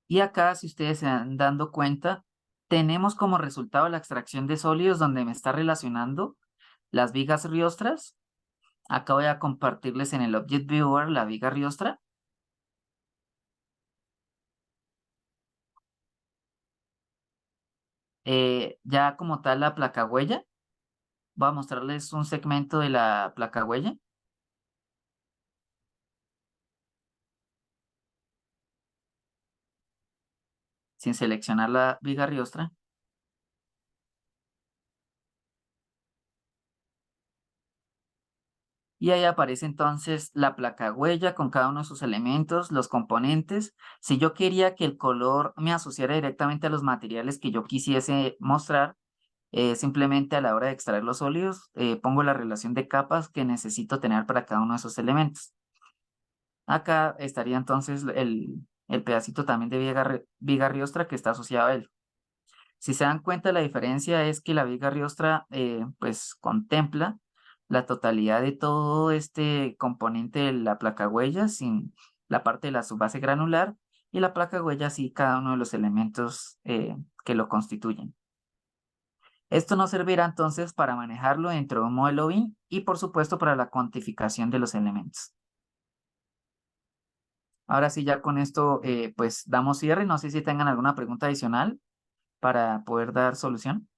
Y acá, si ustedes se dan dando cuenta, tenemos como resultado la extracción de sólidos donde me está relacionando las vigas riostras. Acá voy a compartirles en el Object Viewer la viga riostra. Ya como tal la placa huella. Voy a mostrarles un segmento de la placa huella. Sin seleccionar la viga riostra. Y ahí aparece entonces la placa huella con cada uno de sus elementos, los componentes. Si yo quería que el color me asociara directamente a los materiales que yo quisiese mostrar, simplemente a la hora de extraer los sólidos, pongo la relación de capas que necesito tener para cada uno de esos elementos. Acá estaría entonces el pedacito también de viga riostra que está asociado a él. Si se dan cuenta, la diferencia es que la viga riostra pues contempla la totalidad de todo este componente de la placa huella sin la parte de la subbase granular y la placa huella sí cada uno de los elementos que lo constituyen. Esto nos servirá entonces para manejarlo dentro de un modelo BIM y por supuesto para la cuantificación de los elementos. Ahora sí, ya con esto pues damos cierre. No sé si tengan alguna pregunta adicional para poder dar solución.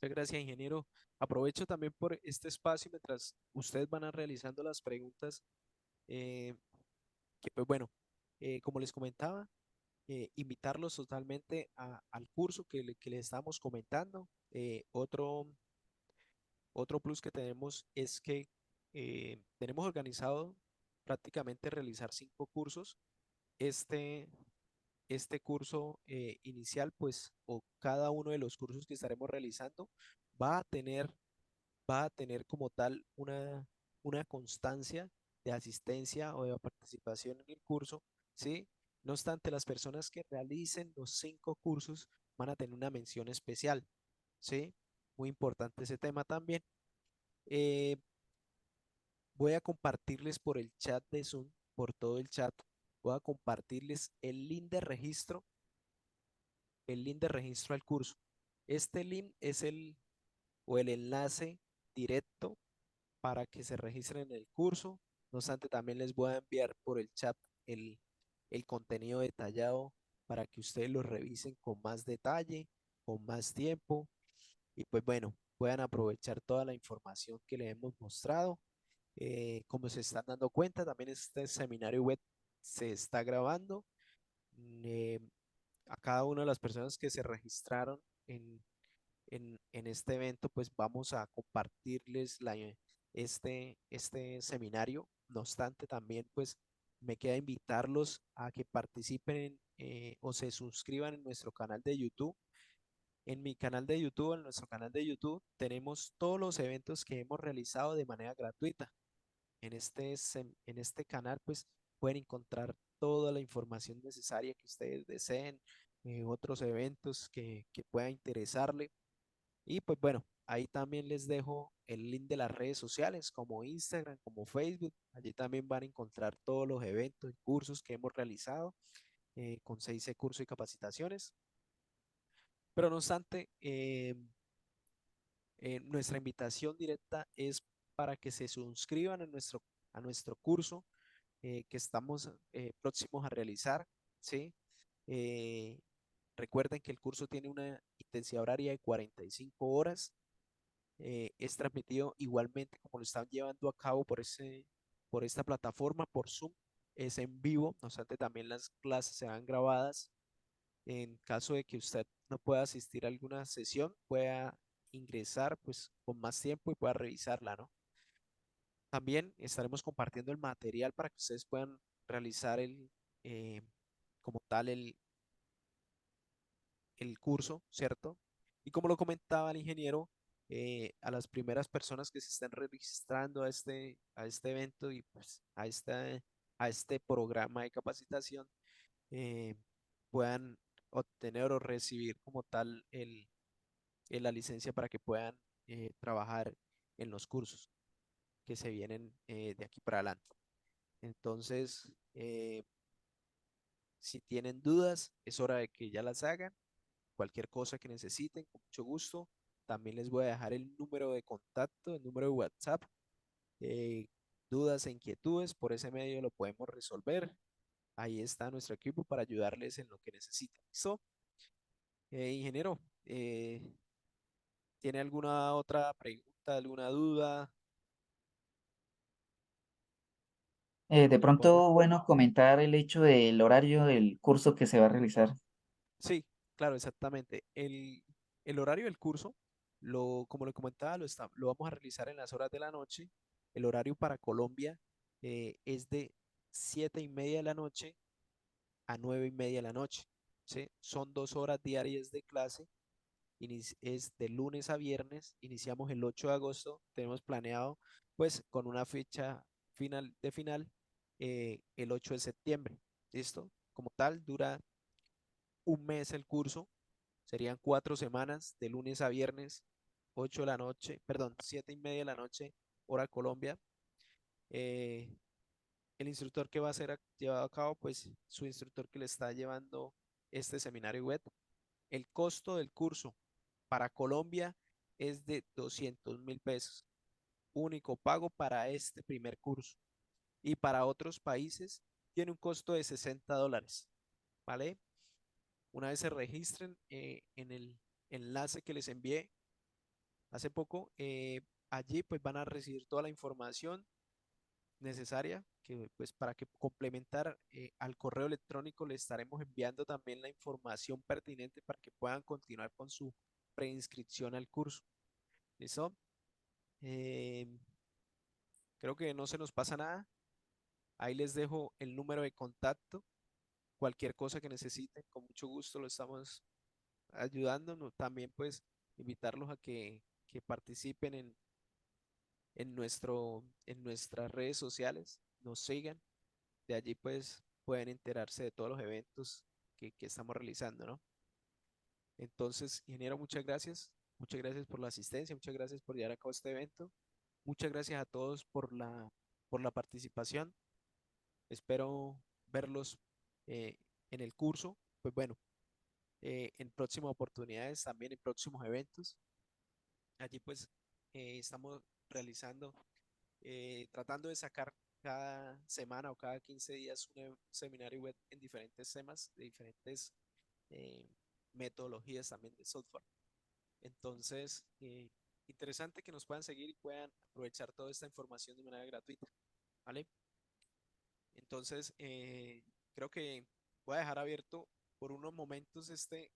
Muchas gracias, ingeniero. Aprovecho también por este espacio mientras ustedes van a realizando las preguntas, eh, que pues bueno, como les comentaba, invitarlos totalmente al curso que les estamos comentando. Otro plus que tenemos es que tenemos organizado prácticamente realizar 5 cursos. Este, este curso inicial, pues, o cada uno de los cursos que estaremos realizando va a tener, va a tener como tal una constancia de asistencia o de participación en el curso, ¿sí? No obstante, las personas que realicen los 5 cursos van a tener una mención especial, ¿sí? Muy importante ese tema también. Eh, Voy a compartirles por el chat de Zoom, por todo el chat, voy a compartirles el link de registro al curso. Este link es el enlace directo para que se registren en el curso. No obstante, también les voy a enviar por el chat el, el contenido detallado para que ustedes lo revisen con más detalle, con más tiempo y pues bueno, puedan aprovechar toda la información que les hemos mostrado. Como se están dando cuenta, también este seminario web se está grabando. Eh, a cada una de las personas que se registraron en, en este evento, pues vamos a compartirles este seminario. No obstante, también pues me queda invitarlos a que participen o se suscriban en nuestro canal de YouTube. En mi canal de YouTube, en nuestro canal de YouTube, tenemos todos los eventos que hemos realizado de manera gratuita. En este canal, pues pueden encontrar toda la información necesaria que ustedes deseen, otros eventos que puedan interesarle. Y pues bueno, ahí también les dejo el link de las redes sociales como Instagram, como Facebook. Allí también van a encontrar todos los eventos y cursos que hemos realizado con 6 cursos y capacitaciones. Pero no obstante, nuestra invitación directa es para que se suscriban a nuestro curso que estamos próximos a realizar, ¿sí? Eh, Recuerden que el curso tiene una intensidad horaria de 45 horas. Es transmitido igualmente como lo están llevando a cabo por esta plataforma, por Zoom. Es en vivo, no obstante también las clases se van grabadas. En caso de que usted no pueda asistir a alguna sesión, pueda ingresar pues con más tiempo y pueda revisarla, ¿no? También estaremos compartiendo el material para que ustedes puedan realizar eh, como tal el curso, ¿cierto? Y como lo comentaba el ingeniero, a las primeras personas que se estén registrando a este evento y pues a este programa de capacitación, eh, puedan obtener o recibir como tal la licencia para que puedan trabajar en los cursos que se vienen de aquí para adelante. Entonces, si tienen dudas, es hora de que ya las hagan. Cualquier cosa que necesiten, con mucho gusto. También les voy a dejar el número de contacto, el número de WhatsApp. eh, Dudas e inquietudes, por ese medio lo podemos resolver. Ahí está nuestro equipo para ayudarles en lo que necesiten. ¿Listo? Ingeniero, ¿tiene alguna otra pregunta, alguna duda? De Que le podamos... pronto, bueno, comentar el hecho del horario del curso que se va a realizar. Sí, claro, exactamente. El horario del curso, como le comentaba, lo vamos a realizar en las horas de la noche. El horario para Colombia es de 7:30 de la noche a 9:30 de la noche. ¿Sí? Son 2 horas diarias de clase. Es de lunes a viernes. Iniciamos el 8 de agosto. Tenemos planeado, pues, con una fecha final, el 8 de septiembre. ¿Listo? Como tal, dura un mes el curso. Serían 4 semanas, de lunes a viernes, 8 de la noche, perdón, 7:30 de la noche, hora Colombia. Eh, el instructor que va a ser llevado a cabo, pues su instructor que le está llevando este seminario web. El costo del curso para Colombia es de 200.000 pesos, único pago para este primer curso. Y para otros países tiene un costo de $60, ¿vale? Una vez se registren en el enlace que les envié, hace poco. Allí pues van a recibir toda la información necesaria que pues para que complementar al correo electrónico le estaremos enviando también la información pertinente para que puedan continuar con su preinscripción al curso. ¿Listo? Eh, Creo que no se nos pasa nada. Ahí les dejo el número de contacto. Cualquier cosa que necesiten, con mucho gusto lo estamos ayudando. También pues invitarlos a que participen en nuestras redes sociales, nos sigan. De allí pues pueden enterarse de todos los eventos que estamos realizando, ¿no? Entonces, ingeniero, muchas gracias. Muchas gracias por la asistencia, muchas gracias por llevar a cabo este evento. Muchas gracias a todos por la participación. Espero verlos en el curso. Pues bueno, en próximas oportunidades, también en próximos eventos. Allí pues estamos realizando, tratando de sacar cada semana o cada 15 días un seminario web en diferentes temas, de diferentes eh, metodologías también de software. Entonces, interesante que nos puedan seguir y puedan aprovechar toda esta información de manera gratuita, ¿vale? Entonces, creo que voy a dejar abierto por unos momentos este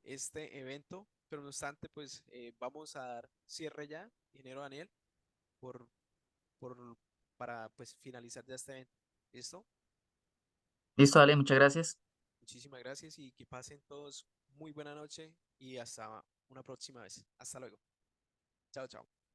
evento, pero no obstante, pues vamos a dar cierre ya, ingeniero Daniel, por, por, para pues finalizar ya este evento. ¿Listo? Listo, dale, muchas gracias. Muchísimas gracias y que pasen todos muy buena noche y hasta una próxima vez. Hasta luego. Chao, chao.